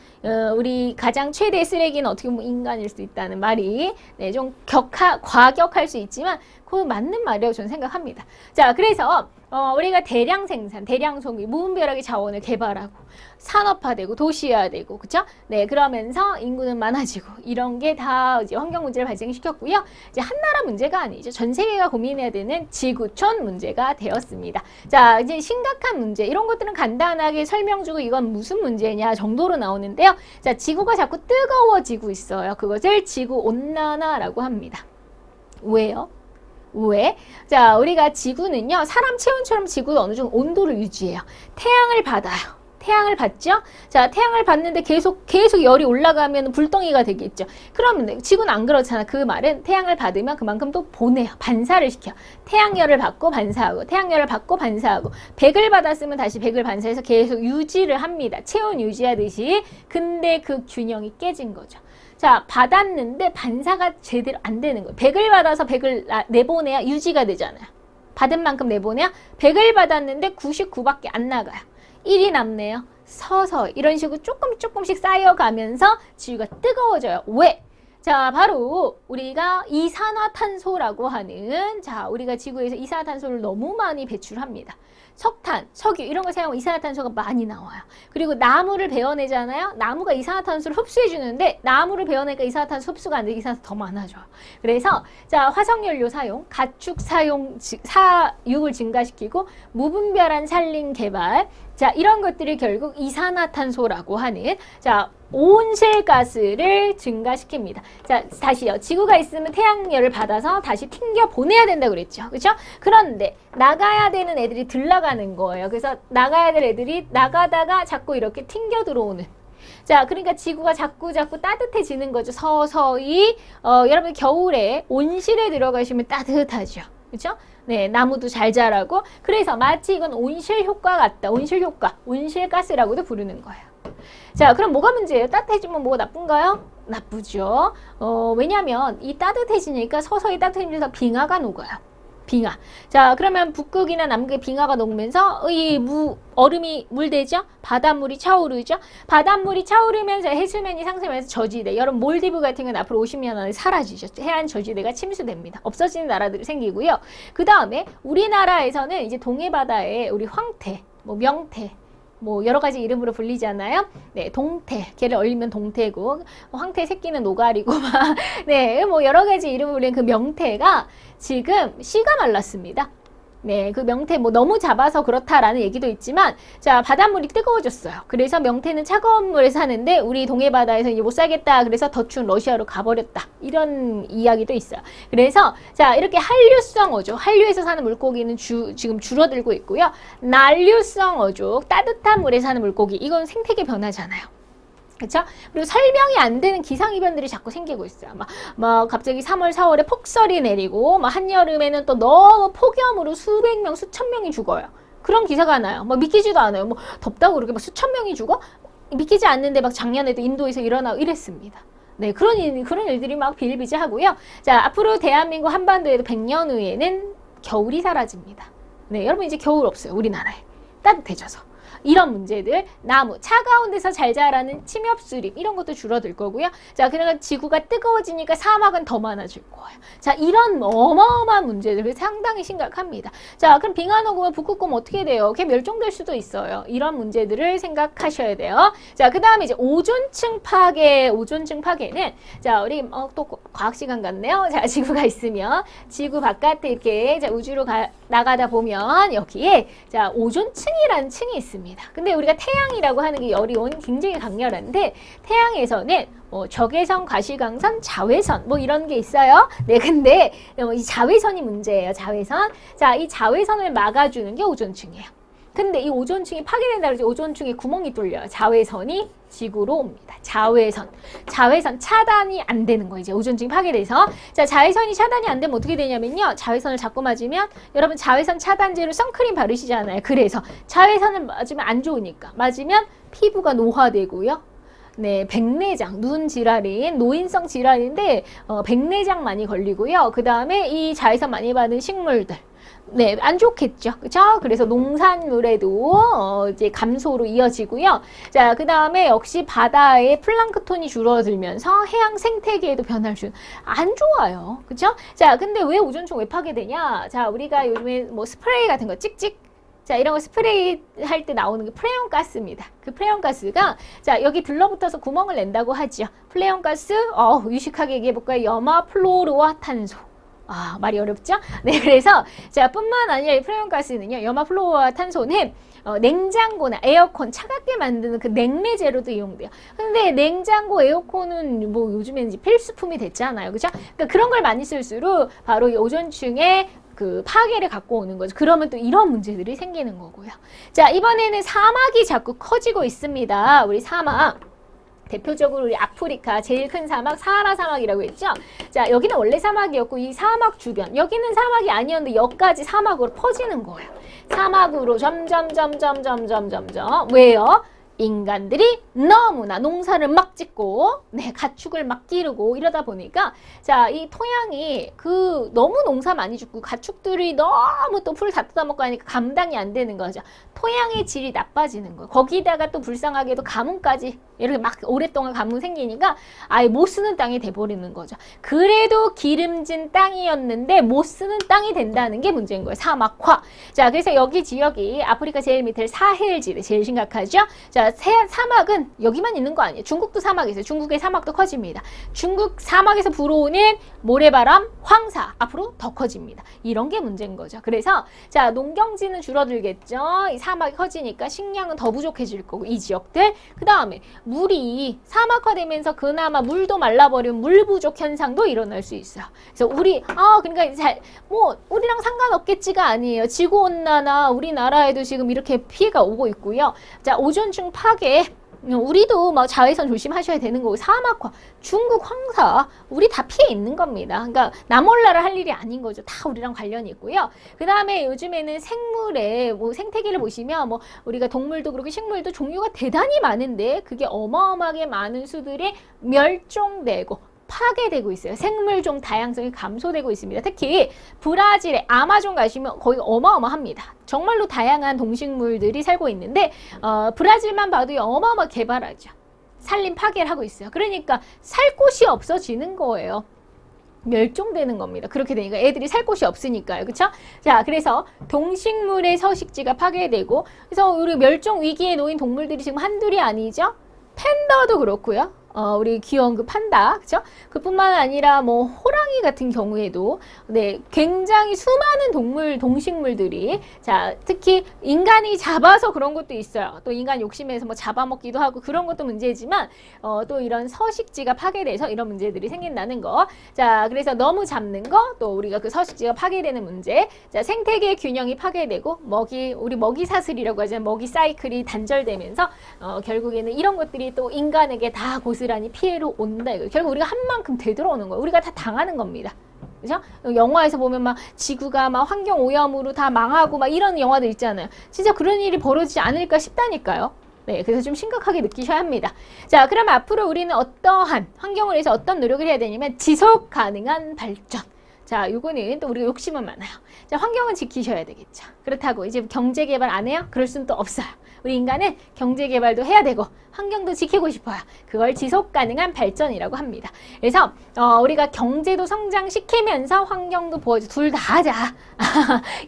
우리 가장 최대의 쓰레기는 어떻게 보면 인간일 수 있다는 말이 네, 좀 과격할 수 있지만 그거 맞는 말이라고 저는 생각합니다. 자, 그래서 우리가 대량 생산, 대량 소비, 무분별하게 자원을 개발하고 산업화되고 도시화되고 그렇죠? 네, 그러면서 인구는 많아지고 이런 게 다 이제 환경 문제를 발생시켰고요. 이제 한 나라 문제가 아니죠. 전 세계가 고민해야 되는 지구촌 문제가 되었습니다. 자, 이제 심각한 문제 이런 것들은 간단하게 설명 주고 이건 무슨 문제냐 정도로 나오는데요. 자, 지구가 자꾸 뜨거워지고 있어요. 그것을 지구 온난화라고 합니다. 왜요? 왜? 자, 우리가 지구는요, 사람 체온처럼 지구도 어느 정도 온도를 유지해요. 태양을 받아요. 태양을 받죠? 자, 태양을 받는데 계속 열이 올라가면 불덩이가 되겠죠. 그러면 지구는 안 그렇잖아. 그 말은 태양을 받으면 그만큼 또 보내요. 반사를 시켜. 태양열을 받고 반사하고, 태양열을 받고 반사하고, 100을 받았으면 다시 100을 반사해서 계속 유지를 합니다. 체온 유지하듯이. 근데 그 균형이 깨진 거죠. 자, 받았는데 반사가 제대로 안 되는 거예요. 100을 받아서 100을 내보내야 유지가 되잖아요. 받은 만큼 내보내야 100을 받았는데 99밖에 안 나가요. 1이 남네요. 서서히 이런 식으로 조금씩 쌓여가면서 지구가 뜨거워져요. 왜? 자, 바로 우리가 이산화탄소라고 하는 자, 우리가 지구에서 이산화탄소를 너무 많이 배출합니다. 석탄, 석유 이런 걸 사용하면 이산화탄소가 많이 나와요. 그리고 나무를 베어내잖아요. 나무가 이산화탄소를 흡수해 주는데 나무를 베어내니까 이산화탄소 흡수가 안 되고 이산화탄소 더 많아져요. 그래서 자, 화석연료 사용, 가축 사용, 사육을 증가시키고 무분별한 산림 개발 자, 이런 것들이 결국 이산화탄소라고 하는 자, 온실가스를 증가시킵니다. 자, 다시요. 지구가 있으면 태양열을 받아서 다시 튕겨 보내야 된다고 그랬죠. 그렇죠? 그런데 나가야 되는 애들이 들나가는 거예요. 그래서 나가야 될 애들이 나가다가 자꾸 이렇게 튕겨 들어오는 자, 그러니까 지구가 자꾸 따뜻해지는 거죠. 서서히. 여러분 겨울에 온실에 들어가시면 따뜻하죠. 그렇죠? 네, 나무도 잘 자라고. 그래서 마치 이건 온실 효과 같다. 온실 효과, 온실가스라고도 부르는 거예요. 자, 그럼 뭐가 문제예요? 따뜻해지면 뭐가 나쁜가요? 나쁘죠. 왜냐하면 이 따뜻해지니까 서서히 따뜻해지면서 빙하가 녹아요. 빙하. 자, 그러면 북극이나 남극의 빙하가 녹으면서 이 얼음이 물대죠? 바닷물이 차오르죠? 바닷물이 차오르면서 해수면이 상승하면서 저지대. 여러분 몰디브 같은 건 앞으로 50년 안에 사라지죠. 해안 저지대가 침수됩니다. 없어지는 나라들이 생기고요. 그 다음에 우리나라에서는 이제 동해바다에 우리 황태, 뭐 명태, 뭐 여러 가지 이름으로 불리잖아요. 네, 동태. 걔를 얼리면 동태고, 황태 새끼는 노가리고, 막, 네, 뭐 여러 가지 이름으로 불리는 그 명태가 지금 씨가 말랐습니다. 네, 그 명태 뭐 너무 잡아서 그렇다라는 얘기도 있지만, 자, 바닷물이 뜨거워졌어요. 그래서 명태는 차가운 물에 사는데 우리 동해바다에서 이제 못 살겠다. 그래서 더 추운 러시아로 가버렸다. 이런 이야기도 있어요. 그래서 자, 이렇게 한류성 어족, 한류에서 사는 물고기는 지금 줄어들고 있고요. 난류성 어족, 따뜻한 물에 사는 물고기, 이건 생태계 변화잖아요. 그쵸? 그리고 설명이 안 되는 기상이변들이 자꾸 생기고 있어요. 막 갑자기 3월, 4월에 폭설이 내리고, 막 한여름에는 또 너무 폭염으로 수백 명, 수천 명이 죽어요. 그런 기사가 나요. 막 믿기지도 않아요. 뭐 덥다고 그렇게 막 수천 명이 죽어? 믿기지 않는데 막 작년에도 인도에서 일어나고 이랬습니다. 네, 그런 일들이 막 비일비재하고요. 자, 앞으로 대한민국 한반도에도 100년 후에는 겨울이 사라집니다. 네, 여러분 이제 겨울 없어요. 우리나라에. 따뜻해져서. 이런 문제들, 나무, 차가운 데서 잘 자라는 침엽수립 이런 것도 줄어들 거고요. 자, 그러니까 지구가 뜨거워지니까 사막은 더 많아질 거예요. 자, 이런 어마어마한 문제들이 상당히 심각합니다. 자, 그럼 빙하 녹으면 북극곰 어떻게 돼요? 걔 멸종될 수도 있어요. 이런 문제들을 생각하셔야 돼요. 자, 그 다음에 이제 오존층 파괴, 오존층 파괴는 자, 우리 또 과학 시간 같네요. 자, 지구가 있으면 지구 바깥에 이렇게 자, 우주로 나가다 보면 여기에 자, 오존층이라는 층이 있습니다. 근데 우리가 태양이라고 하는 게 열이 굉장히 강렬한데 태양에서는 적외선, 과시광선, 자외선 뭐 이런 게 있어요. 네, 근데 이 자외선이 문제예요. 자외선. 자, 이 자외선을 막아주는 게 오존층이에요. 근데 이 오존층이 파괴된다 그러지 오존층에 구멍이 뚫려요. 자외선이 지구로 옵니다. 자외선 차단이 안 되는 거예요. 이제 오존층이 파괴돼서. 자, 자외선이 차단이 안 되면 어떻게 되냐면요. 자외선을 자꾸 맞으면 여러분 자외선 차단제로 선크림 바르시잖아요. 그래서 자외선을 맞으면 안 좋으니까. 맞으면 피부가 노화되고요. 네, 백내장, 눈 질환인 노인성 질환인데 백내장 많이 걸리고요. 그 다음에 이 자외선 많이 받은 식물들. 네, 안 좋겠죠. 그쵸? 그래서 농산물에도 이제 감소로 이어지고요. 자, 그 다음에 역시 바다의 플랑크톤이 줄어들면서 해양 생태계에도 변화를 준 안 좋아요. 그쵸? 자, 근데 왜 오존층 왜 파괴되냐? 자, 우리가 요즘에 뭐 스프레이 같은 거 찍찍 자, 이런 거 스프레이 할 때 나오는 게 프레온 가스입니다. 그 프레온 가스가 자, 여기 들러붙어서 구멍을 낸다고 하죠. 프레온 가스, 유식하게 얘기해 볼까요? 염화 플로르와탄소. 아, 말이 어렵죠? 네, 그래서 자, 뿐만 아니라 이 프레온 가스는요. 염화 플로르와탄소는 냉장고나 에어컨 차갑게 만드는 그 냉매제로도 이용돼요. 근데 냉장고, 에어컨은 뭐 요즘에는 이제 필수품이 됐잖아요. 그죠? 그러니까 그런 걸 많이 쓸수록 바로 이 오존층에 그 파괴를 갖고 오는 거죠. 그러면 또 이런 문제들이 생기는 거고요. 자, 이번에는 사막이 자꾸 커지고 있습니다. 우리 사막. 대표적으로 우리 아프리카 제일 큰 사막 사하라 사막이라고 했죠. 자, 여기는 원래 사막이었고 이 사막 주변 여기는 사막이 아니었는데 여기까지 사막으로 퍼지는 거예요. 사막으로 점점 왜요? 인간들이 너무나 농사를 막 짓고 네, 가축을 막 기르고 이러다 보니까 자, 이 토양이 너무 농사 많이 짓고 가축들이 너무 또 풀 다 뜯어먹고 하니까 감당이 안 되는 거죠. 토양의 질이 나빠지는 거예요. 거기다가 또 불쌍하게도 가뭄까지 이렇게 막 오랫동안 가뭄 생기니까 아예 못 쓰는 땅이 돼버리는 거죠. 그래도 기름진 땅이었는데 못 쓰는 땅이 된다는 게 문제인 거예요. 사막화. 자, 그래서 여기 지역이 아프리카 제일 밑에 사헬지대 제일 심각하죠. 자, 사막은 여기만 있는 거 아니에요. 중국도 사막이 있어요. 중국의 사막도 커집니다. 중국 사막에서 불어오는 모래바람, 황사 앞으로 더 커집니다. 이런 게 문제인 거죠. 그래서 자, 농경지는 줄어들겠죠. 이 사막이 커지니까 식량은 더 부족해질 거고 이 지역들. 그 다음에 물이 사막화되면서 그나마 물도 말라버리면 물 부족 현상도 일어날 수 있어요. 그래서 그러니까 우리랑 상관없겠지가 아니에요. 지구 온난화 우리나라에도 지금 이렇게 피해가 오고 있고요. 자, 오존층 파괴 우리도 뭐 자외선 조심하셔야 되는 거고 사막화, 중국 황사 우리 다 피해 있는 겁니다. 그러니까 나 몰라라 할 일이 아닌 거죠. 다 우리랑 관련이 있고요. 그 다음에 요즘에는 생물의 뭐 생태계를 보시면 뭐 우리가 동물도 그렇고 식물도 종류가 대단히 많은데 그게 어마어마하게 많은 수들이 멸종되고 파괴되고 있어요. 생물종 다양성이 감소되고 있습니다. 특히 브라질의 아마존 가시면 거기 어마어마합니다. 정말로 다양한 동식물들이 살고 있는데 브라질만 봐도 어마어마 개발하죠. 산림 파괴를 하고 있어요. 그러니까 살 곳이 없어지는 거예요. 멸종되는 겁니다. 그렇게 되니까 애들이 살 곳이 없으니까요. 그쵸? 자, 그래서 동식물의 서식지가 파괴되고 그래서 우리 멸종 위기에 놓인 동물들이 지금 한둘이 아니죠. 팬더도 그렇고요. 우리 귀여운 그 판다, 그죠? 그뿐만 아니라 뭐 호랑이 같은 경우에도 네, 굉장히 수많은 동식물들이 자, 특히 인간이 잡아서 그런 것도 있어요. 또 인간 욕심에서 뭐 잡아먹기도 하고 그런 것도 문제지만 또 이런 서식지가 파괴돼서 이런 문제들이 생긴다는 거. 자, 그래서 너무 잡는 거, 또 우리가 그 서식지가 파괴되는 문제. 자, 생태계 균형이 파괴되고 우리 먹이 사슬이라고 하잖아요. 먹이 사이클이 단절되면서 결국에는 이런 것들이 또 인간에게 다 고스란히 피해로 온다. 이거. 결국 우리가 한 만큼 되돌아오는 거예요. 우리가 다 당하는 겁니다. 그죠? 영화에서 보면 막 지구가 막 환경 오염으로 다 망하고 막 이런 영화들 있잖아요. 진짜 그런 일이 벌어지지 않을까 싶다니까요. 네, 그래서 좀 심각하게 느끼셔야 합니다. 자, 그럼 앞으로 우리는 어떠한 환경을 위해서 어떤 노력을 해야 되냐면 지속 가능한 발전. 자, 요거는 또 우리가 욕심은 많아요. 자, 환경은 지키셔야 되겠죠. 그렇다고 이제 경제 개발 안 해요? 그럴 수는 또 없어요. 우리 인간은 경제 개발도 해야 되고 환경도 지키고 싶어요. 그걸 지속 가능한 발전이라고 합니다. 그래서 우리가 경제도 성장시키면서 환경도 보호해줘. 둘 다 하자.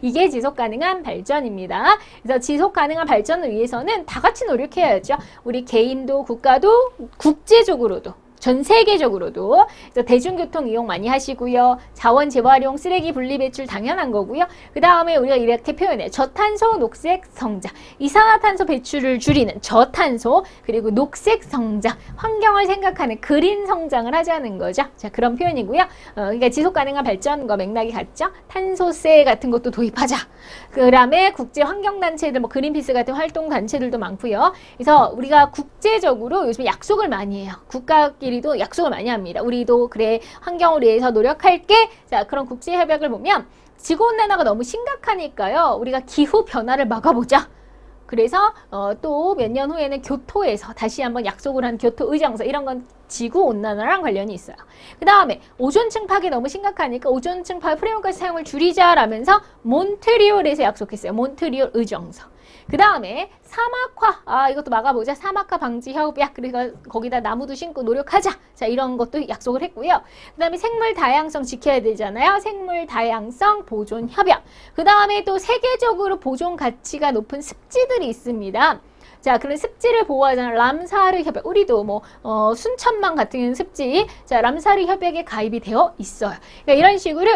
이게 지속 가능한 발전입니다. 그래서 지속 가능한 발전을 위해서는 다 같이 노력해야죠. 우리 개인도 국가도 국제적으로도 전 세계적으로도 대중교통 이용 많이 하시고요. 자원 재활용, 쓰레기 분리 배출 당연한 거고요. 그 다음에 우리가 이렇게 표현해요. 저탄소, 녹색 성장. 이산화탄소 배출을 줄이는 저탄소, 그리고 녹색 성장. 환경을 생각하는 그린 성장을 하자는 거죠. 자, 그런 표현이고요. 그러니까 지속 가능한 발전과 맥락이 같죠. 탄소세 같은 것도 도입하자. 그 다음에 국제 환경단체들, 뭐 그린피스 같은 활동단체들도 많고요. 그래서 우리가 국제적으로 요즘 약속을 많이 해요. 국가끼리도 약속을 많이 합니다. 우리도 그래 환경을 위해서 노력할게. 자, 그런 국제협약을 보면 지구온난화가 너무 심각하니까요. 우리가 기후변화를 막아보자. 그래서 또 몇 년 후에는 교토에서 다시 한번 약속을 한 교토 의정서 이런 건 지구온난화랑 관련이 있어요. 그 다음에 오존층 파괴 너무 심각하니까 오존층 파괴 프레임워크 사용을 줄이자라면서 몬트리올에서 약속했어요. 몬트리올 의정서. 그 다음에 사막화, 이것도 막아보자. 사막화 방지 협약, 그래서 거기다 나무도 심고 노력하자. 자, 이런 것도 약속을 했고요. 그 다음에 생물 다양성 지켜야 되잖아요. 생물 다양성 보존 협약. 그 다음에 또 세계적으로 보존 가치가 높은 습지들이 있습니다. 자, 그런 습지를 보호하자는 람사르 협약. 우리도 뭐 순천만 같은 습지, 자, 람사르 협약에 가입이 되어 있어요. 그러니까 이런 식으로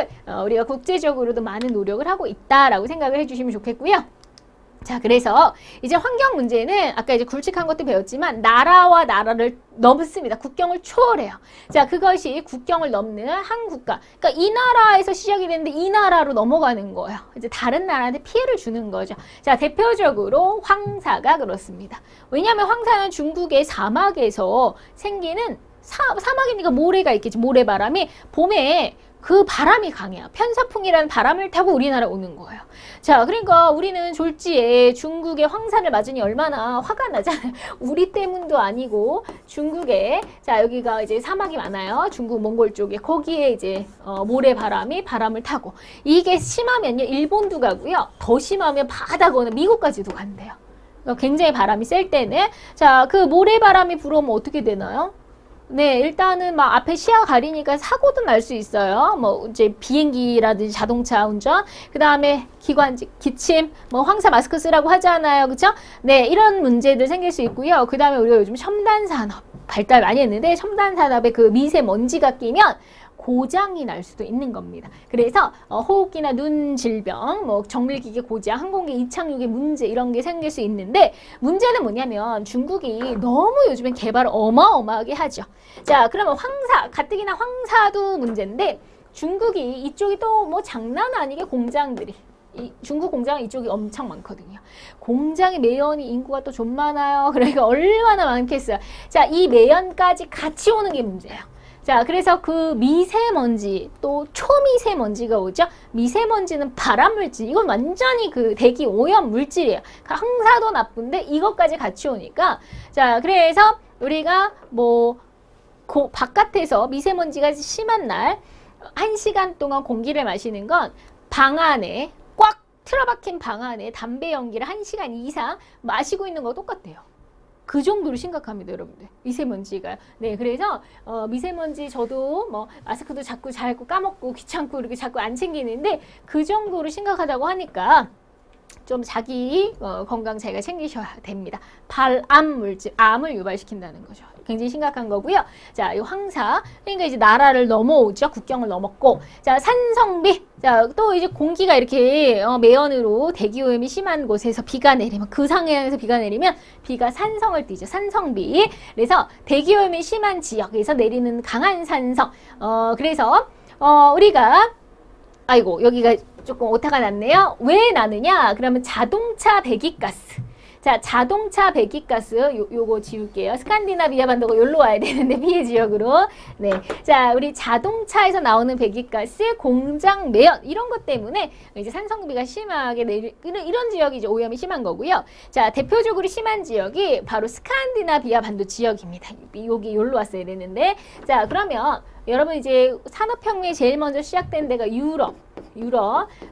우리가 국제적으로도 많은 노력을 하고 있다라고 생각을 해주시면 좋겠고요. 자, 그래서 이제 환경 문제는 아까 이제 굵직한 것도 배웠지만 나라와 나라를 넘습니다. 국경을 초월해요. 자, 그것이 국경을 넘는 한 국가. 그러니까 이 나라에서 시작이 됐는데 이 나라로 넘어가는 거예요. 이제 다른 나라한테 피해를 주는 거죠. 자, 대표적으로 황사가 그렇습니다. 왜냐하면 황사는 중국의 사막에서 생기는 사막이니까 모래가 있겠지. 모래바람이 봄에 그 바람이 강해요. 편서풍이라는 바람을 타고 우리나라 오는 거예요. 자, 그러니까 우리는 졸지에 중국의 황사를 맞으니 얼마나 화가 나잖아요. 우리 때문도 아니고 중국에, 자, 여기가 이제 사막이 많아요. 중국 몽골 쪽에. 거기에 이제 모래바람이 바람을 타고. 이게 심하면요, 일본도 가고요. 더 심하면 바다 거는 미국까지도 간대요. 그러니까 굉장히 바람이 셀 때는. 자, 그 모래바람이 불어오면 어떻게 되나요? 네, 일단은 막 앞에 시야 가리니까 사고도 날 수 있어요. 뭐 이제 비행기라든지 자동차 운전, 그 다음에 기침, 뭐 황사 마스크 쓰라고 하잖아요, 그렇죠? 네, 이런 문제들 생길 수 있고요. 그 다음에 우리가 요즘 첨단 산업 발달 많이 했는데 첨단 산업에 그 미세먼지가 끼면 고장이 날 수도 있는 겁니다. 그래서 호흡기나 눈 질병, 뭐 정밀기계 고장, 항공기 이착륙의 문제 이런 게 생길 수 있는데 문제는 뭐냐면 중국이 너무 요즘엔 개발을 어마어마하게 하죠. 자, 그러면 황사, 가뜩이나 황사도 문제인데 중국이 이쪽이 또 뭐 장난 아니게 공장들이 이 중국 공장 이쪽이 엄청 많거든요. 공장의 매연이 인구가 또 좀 많아요. 그러니까 얼마나 많겠어요. 자, 이 매연까지 같이 오는 게 문제예요. 자, 그래서 그 미세먼지, 또 초미세먼지가 오죠? 미세먼지는 발암물질, 이건 완전히 그 대기 오염 물질이에요. 황사도 나쁜데 이것까지 같이 오니까. 자, 그래서 우리가 뭐, 바깥에서 미세먼지가 심한 날, 1시간 동안 공기를 마시는 건 방 안에, 꽉 틀어박힌 방 안에 담배 연기를 1시간 이상 마시고 있는 거 똑같아요. 그 정도로 심각합니다, 여러분들. 미세먼지가. 네, 그래서 미세먼지 저도 뭐 마스크도 자꾸 자꾸 까먹고 귀찮고 이렇게 자꾸 안 챙기는데 그 정도로 심각하다고 하니까 좀 자기 건강 자기가 챙기셔야 됩니다. 발암 물질, 암을 유발시킨다는 거죠. 굉장히 심각한 거고요. 자, 이 황사, 그러니까 이제 나라를 넘어오죠. 국경을 넘었고, 자, 산성비, 자, 또 이제 공기가 이렇게 매연으로 대기오염이 심한 곳에서 비가 내리면, 그 상해에서 비가 내리면 비가 산성을 띠죠. 산성비. 그래서 대기오염이 심한 지역에서 내리는 강한 산성. 그래서 우리가 아이고 여기가 조금 오타가 났네요. 왜 나느냐? 그러면 자동차 배기가스. 자, 자동차 배기가스 요거 지울게요. 스칸디나비아 반도가 여기로 와야 되는데 피해 지역으로. 네, 자, 우리 자동차에서 나오는 배기가스, 공장 매연 이런 것 때문에 이제 산성비가 심하게 이런 지역이 이제 오염이 심한 거고요. 자, 대표적으로 심한 지역이 바로 스칸디나비아 반도 지역입니다. 여기 여기로 왔어야 되는데, 자, 그러면 여러분 이제 산업혁명이 제일 먼저 시작된 데가 유럽,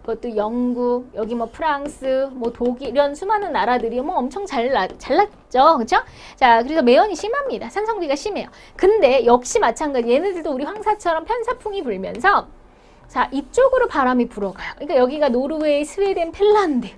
그것도 영국, 여기 뭐 프랑스, 뭐 독일 이런 수많은 나라들이 뭐 엄청 잘났죠, 그렇죠? 자, 그래서 매연이 심합니다. 산성비가 심해요. 근데 역시 마찬가지, 얘네들도 우리 황사처럼 편사풍이 불면서 자, 이쪽으로 바람이 불어가요. 그러니까 여기가 노르웨이, 스웨덴, 핀란드.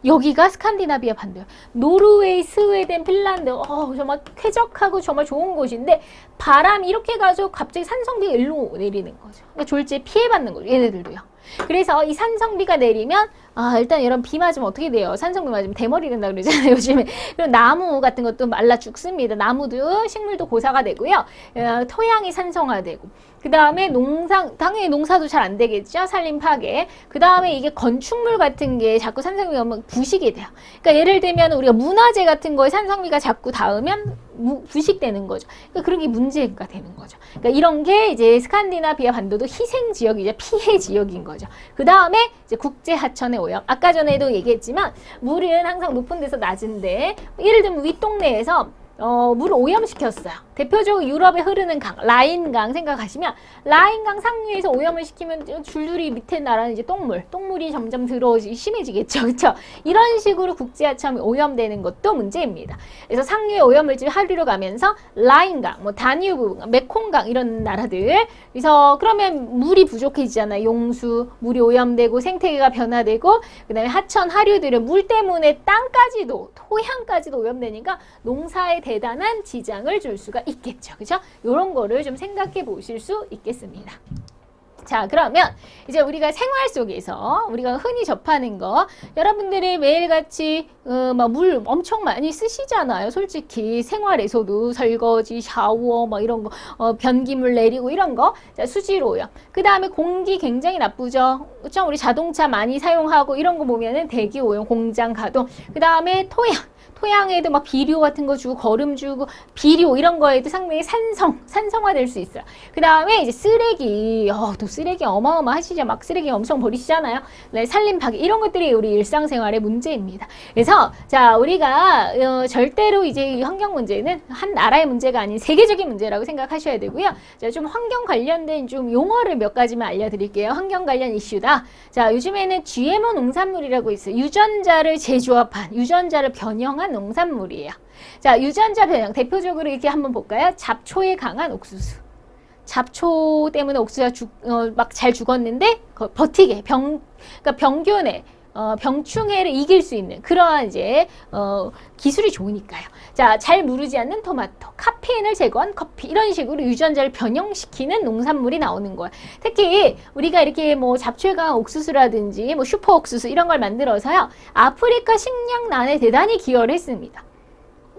여기가 스칸디나비아 반도요. 노르웨이, 스웨덴, 핀란드, 정말 쾌적하고 정말 좋은 곳인데 바람이 이렇게 가서 갑자기 산성비가 일로 내리는 거죠. 그러니까 졸지에 피해받는 거죠. 얘네들도요. 그래서 이 산성비가 내리면 일단 여러분 비 맞으면 어떻게 돼요? 산성비 맞으면 대머리 된다 그러잖아요, 요즘에. 그리고 나무 같은 것도 말라 죽습니다. 나무도 식물도 고사가 되고요. 토양이 산성화되고. 그 다음에 당연히 농사도 잘 안 되겠죠? 산림 파괴. 그 다음에 이게 건축물 같은 게 자꾸 산성비가 오면 부식이 돼요. 그러니까 예를 들면 우리가 문화재 같은 거에 산성비가 자꾸 닿으면 부식되는 거죠. 그러니까 그런 게 문제가 되는 거죠. 그러니까 이런 게 이제 스칸디나비아 반도도 희생 지역이죠. 피해 지역인 거죠. 그 다음에 이제 국제 하천의 오염. 아까 전에도 얘기했지만 물은 항상 높은 데서 낮은데 예를 들면 윗동네에서 물을 오염시켰어요. 대표적으로 유럽에 흐르는 강, 라인강 생각하시면 라인강 상류에서 오염을 시키면 줄줄이 밑에 나라는 이제 똥물이 점점 들어오지 심해지겠죠. 그렇죠? 이런 식으로 국제하천이 오염되는 것도 문제입니다. 그래서 상류의 오염물질 하류로 가면서 라인강, 뭐 다뉴브, 메콩강 이런 나라들. 그래서 그러면 물이 부족해지잖아요. 용수, 물이 오염되고 생태계가 변화되고 그다음에 하천 하류들은 물 때문에 땅까지도 토양까지도 오염되니까 농사에 대단한 지장을 줄 수가 있겠죠. 그죠? 요런 거를 좀 생각해 보실 수 있겠습니다. 자, 그러면 이제 우리가 생활 속에서 우리가 흔히 접하는 거 여러분들이 매일같이 막 물 엄청 많이 쓰시잖아요. 솔직히 생활에서도 설거지, 샤워 막 이런 거 변기물 내리고 이런 거. 자, 수질오염. 그 다음에 공기 굉장히 나쁘죠. 그렇죠? 우리 자동차 많이 사용하고 이런 거 보면은 대기오염, 공장 가동. 그 다음에 토양에도 막 비료 같은 거 주고 거름 주고 비료 이런 거에도 상당히 산성화될 수 있어요. 그 다음에 이제 쓰레기, 또 쓰레기 어마어마하시죠. 막 쓰레기 엄청 버리시잖아요. 네, 산림 파괴 이런 것들이 우리 일상생활의 문제입니다. 그래서 자, 우리가 절대로 이제 이 환경 문제는 한 나라의 문제가 아닌 세계적인 문제라고 생각하셔야 되고요. 자, 좀 환경 관련된 좀 용어를 몇 가지만 알려드릴게요. 환경 관련 이슈다. 자, 요즘에는 GMO 농산물이라고 있어요. 유전자를 재조합한, 유전자를 변형한 농산물이에요. 자, 유전자 변형 대표적으로 이렇게 한번 볼까요? 잡초에 강한 옥수수. 잡초 때문에 옥수수가 막 잘 죽었는데 버티게 그러니까 병균에 병충해를 이길 수 있는 그러한 이제 기술이 좋으니까요. 자, 잘 무르지 않는 토마토, 카페인을 제거한 커피 이런 식으로 유전자를 변형시키는 농산물이 나오는 거예요. 특히 우리가 이렇게 뭐 잡초에 강한 옥수수라든지 뭐 슈퍼 옥수수 이런 걸 만들어서요. 아프리카 식량난에 대단히 기여를 했습니다.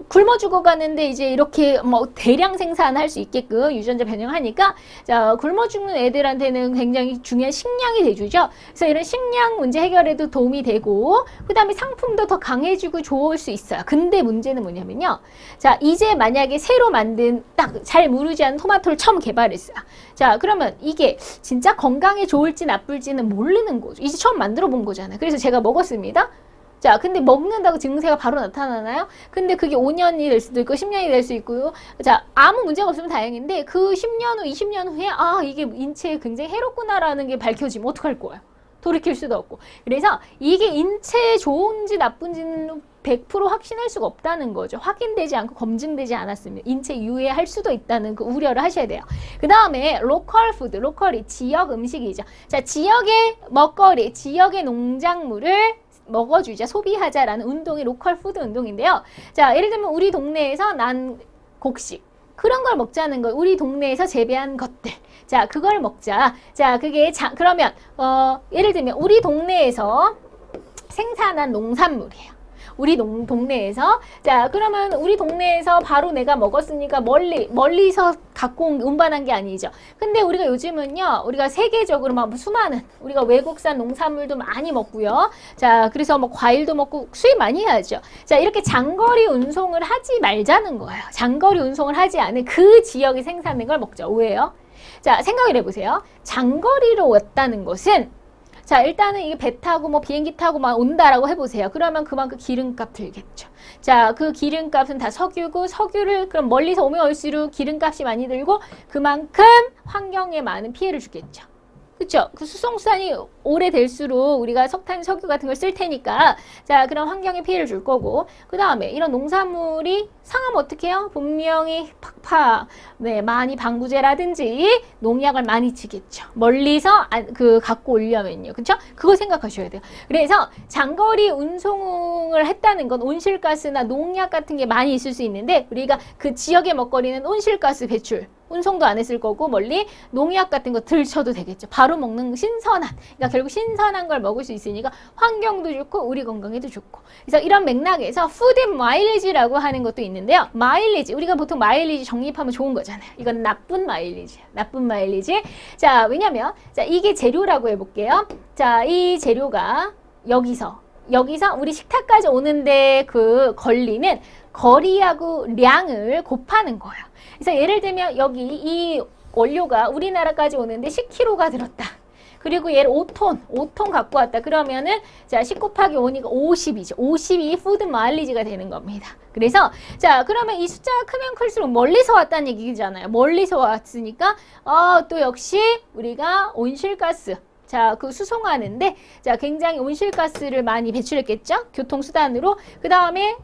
굶어 죽어가는데 이제 이렇게 뭐 대량 생산할 수 있게끔 유전자 변형하니까 자 굶어 죽는 애들한테는 굉장히 중요한 식량이 돼주죠. 그래서 이런 식량 문제 해결에도 도움이 되고 그 다음에 상품도 더 강해지고 좋을 수 있어요. 근데 문제는 뭐냐면요. 자 이제 만약에 새로 만든 딱 잘 무르지 않은 토마토를 처음 개발했어요. 자 그러면 이게 진짜 건강에 좋을지 나쁠지는 모르는 거죠. 이제 처음 만들어 본 거잖아요. 그래서 제가 먹었습니다. 자, 근데 먹는다고 증세가 바로 나타나나요? 근데 그게 5년이 될 수도 있고 10년이 될 수 있고요. 자, 아무 문제가 없으면 다행인데 그 10년 후, 20년 후에 아, 이게 인체에 굉장히 해롭구나라는 게 밝혀지면 어떡할 거예요? 돌이킬 수도 없고. 그래서 이게 인체에 좋은지 나쁜지는 100% 확신할 수가 없다는 거죠. 확인되지 않고 검증되지 않았으면 인체 유해할 수도 있다는 그 우려를 하셔야 돼요. 그 다음에 로컬 푸드, 로컬이 지역 음식이죠. 자, 지역의 먹거리, 지역의 농작물을 먹어주자, 소비하자라는 운동이 로컬 푸드 운동인데요. 자, 예를 들면 우리 동네에서 난 곡식 그런 걸 먹자는 거. 우리 동네에서 재배한 것들. 자, 그걸 먹자. 자, 그게 그러면 예를 들면 우리 동네에서 생산한 농산물이에요. 우리 동네에서 자 그러면 우리 동네에서 바로 내가 먹었으니까 멀리서 갖고 운반한 게 아니죠. 근데 우리가 요즘은요 우리가 세계적으로 막 수많은 우리가 외국산 농산물도 많이 먹고요. 자 그래서 뭐 과일도 먹고 수입 많이 해야죠. 자 이렇게 장거리 운송을 하지 말자는 거예요. 장거리 운송을 하지 않은 그 지역이 생산된 걸 먹자. 왜요? 자 생각을 해보세요. 장거리로 왔다는 것은 자 일단은 이게 배 타고 뭐 비행기 타고 막 온다라고 해보세요. 그러면 그만큼 기름값 들겠죠. 자 그 기름값은 다 석유고 석유를 그럼 멀리서 오면 올수록 기름값이 많이 들고 그만큼 환경에 많은 피해를 주겠죠. 그렇죠? 그 수송수단이 오래될수록 우리가 석탄, 석유 같은 걸 쓸 테니까 자 그럼 환경에 피해를 줄 거고 그 다음에 이런 농산물이 상하면 어떻게 해요? 분명히 팍팍 네, 많이 방부제라든지 농약을 많이 치겠죠. 멀리서 갖고 오려면요. 그렇죠? 그거 생각하셔야 돼요. 그래서 장거리 운송을 했다는 건 온실가스나 농약 같은 게 많이 있을 수 있는데 우리가 그 지역의 먹거리는 온실가스 배출 운송도 안 했을 거고 멀리 농약 같은 거 덜 쳐도 되겠죠. 바로 먹는 신선한 그러니까 결국 신선한 걸 먹을 수 있으니까 환경도 좋고 우리 건강에도 좋고 그래서 이런 맥락에서 푸드 마일리지라고 하는 것도 있는데요. 마일리지 우리가 보통 마일리지 정립하면 좋은 거잖아요. 이건 나쁜 마일리지야. 나쁜 마일리지. 자 왜냐면 자 이게 재료라고 해볼게요. 자 이 재료가 여기서 우리 식탁까지 오는데 그 걸리는 거리하고 량을 곱하는 거예요. 그래서 예를 들면 여기 이 원료가 우리나라까지 오는데 10kg가 들었다. 그리고 얘를 5톤 갖고 왔다. 그러면은 자, 10 곱하기 5니까 50이죠. 50이 푸드 마일리지가 되는 겁니다. 그래서 자, 그러면 이 숫자가 크면 클수록 멀리서 왔다는 얘기잖아요. 멀리서 왔으니까 또 역시 우리가 온실가스 자, 그 수송하는데 자, 굉장히 온실가스를 많이 배출했겠죠? 교통수단으로. 그 다음에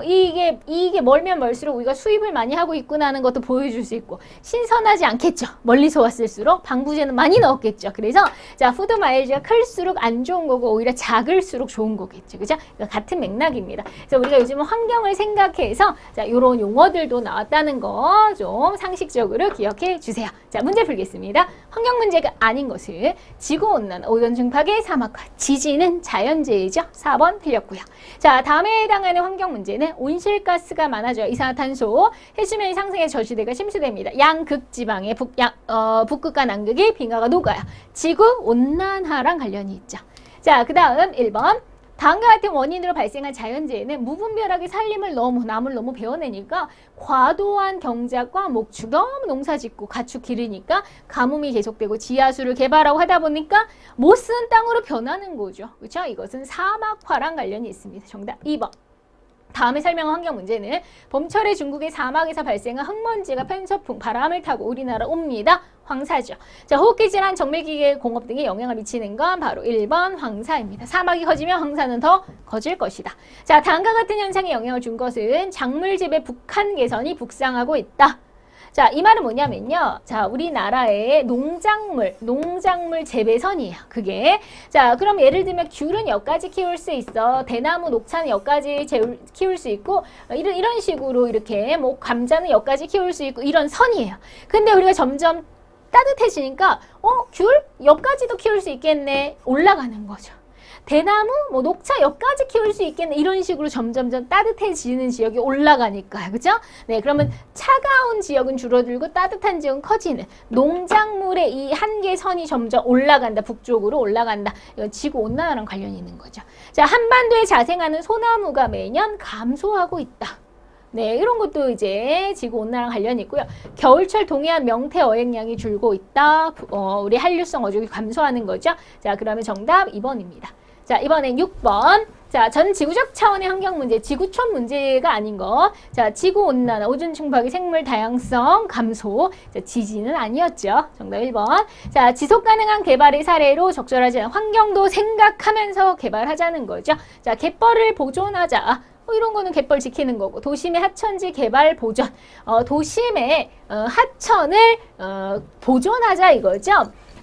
이게 멀면 멀수록 우리가 수입을 많이 하고 있구나 하는 것도 보여줄 수 있고 신선하지 않겠죠? 멀리서 왔을수록 방부제는 많이 넣었겠죠. 그래서 자, 푸드 마일리지가 클수록 안 좋은 거고 오히려 작을수록 좋은 거겠죠. 그죠? 같은 맥락입니다. 그래서 우리가 요즘은 환경을 생각해서 자, 요런 용어들도 나왔다는 거 좀 상식적으로 기억해 주세요. 자, 문제 풀겠습니다. 환경 문제가 아닌 것을 지구온난화, 오존층 파괴, 사막화, 지진은 자연재해죠. 4번 틀렸고요. 자, 다음에 해당하는 환경 문제는 온실가스가 많아져요. 이산화탄소, 해수면이 상승해서 저지대가 침수됩니다. 양극지방의 북극과 남극이 빙하가 녹아요. 지구온난화랑 관련이 있죠. 자, 그 다음 1번. 다음과 같은 원인으로 발생한 자연재해는 무분별하게 나무를 너무 베어내니까 과도한 경작과 목축, 너무 농사짓고 가축 기르니까 가뭄이 계속되고 지하수를 개발하고 하다 보니까 못 쓰는 땅으로 변하는 거죠. 그렇죠? 이것은 사막화랑 관련이 있습니다. 정답 2번. 다음에 설명한 환경 문제는 봄철에 중국의 사막에서 발생한 흙먼지가 편서풍, 바람을 타고 우리나라 옵니다. 황사죠. 자, 호흡기 질환, 정밀기계 공업 등에 영향을 미치는 건 바로 1번 황사입니다. 사막이 커지면 황사는 더 커질 것이다. 자, 다음과 같은 현상에 영향을 준 것은 작물 재배 북한 개선이 북상하고 있다. 자, 이 말은 뭐냐면요. 자, 우리나라의 농작물 재배선이에요. 그게. 자, 그럼 예를 들면 귤은 여기까지 키울 수 있어. 대나무, 녹차는 여기까지 키울 수 있고, 이런 식으로 이렇게 뭐 감자는 여기까지 키울 수 있고, 이런 선이에요. 근데 우리가 점점 따뜻해지니까, 귤? 여기까지도 키울 수 있겠네. 올라가는 거죠. 대나무, 뭐 녹차 여기까지 키울 수 있겠네. 이런 식으로 점점점 따뜻해지는 지역이 올라가니까요. 그죠? 네, 그러면 차가운 지역은 줄어들고 따뜻한 지역은 커지는 농작물의 이 한계선이 점점 올라간다. 북쪽으로 올라간다. 이건 지구온난화랑 관련이 있는 거죠. 자, 한반도에 자생하는 소나무가 매년 감소하고 있다. 네, 이런 것도 이제 지구온난화랑 관련이 있고요. 겨울철 동해안 명태 어획량이 줄고 있다. 우리 한류성 어족이 감소하는 거죠. 자, 그러면 정답 2번입니다. 자, 이번엔 6번. 자, 전 지구적 차원의 환경 문제, 지구촌 문제가 아닌 거. 자, 지구온난화, 오존층 파괴, 생물 다양성 감소. 자, 지진은 아니었죠. 정답 1번. 자, 지속 가능한 개발의 사례로 적절하지 않은 환경도 생각하면서 개발하자는 거죠. 자, 갯벌을 보존하자. 이런 거는 갯벌 지키는 거고, 도심의 하천지 개발 보존, 도심의 하천을 보존하자 이거죠.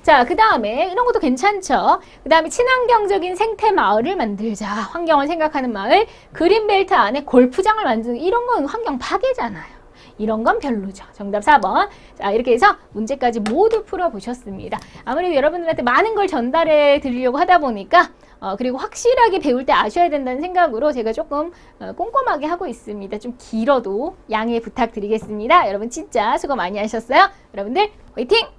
자, 그 다음에 이런 것도 괜찮죠. 그 다음에 친환경적인 생태 마을을 만들자. 환경을 생각하는 마을, 그린벨트 안에 골프장을 만드는 이런 건 환경 파괴잖아요. 이런 건 별로죠. 정답 4번. 자, 이렇게 해서 문제까지 모두 풀어보셨습니다. 아무래도 여러분들한테 많은 걸 전달해 드리려고 하다 보니까 그리고 확실하게 배울 때 아셔야 된다는 생각으로 제가 조금 꼼꼼하게 하고 있습니다. 좀 길어도 양해 부탁드리겠습니다. 여러분 진짜 수고 많이 하셨어요. 여러분들 화이팅!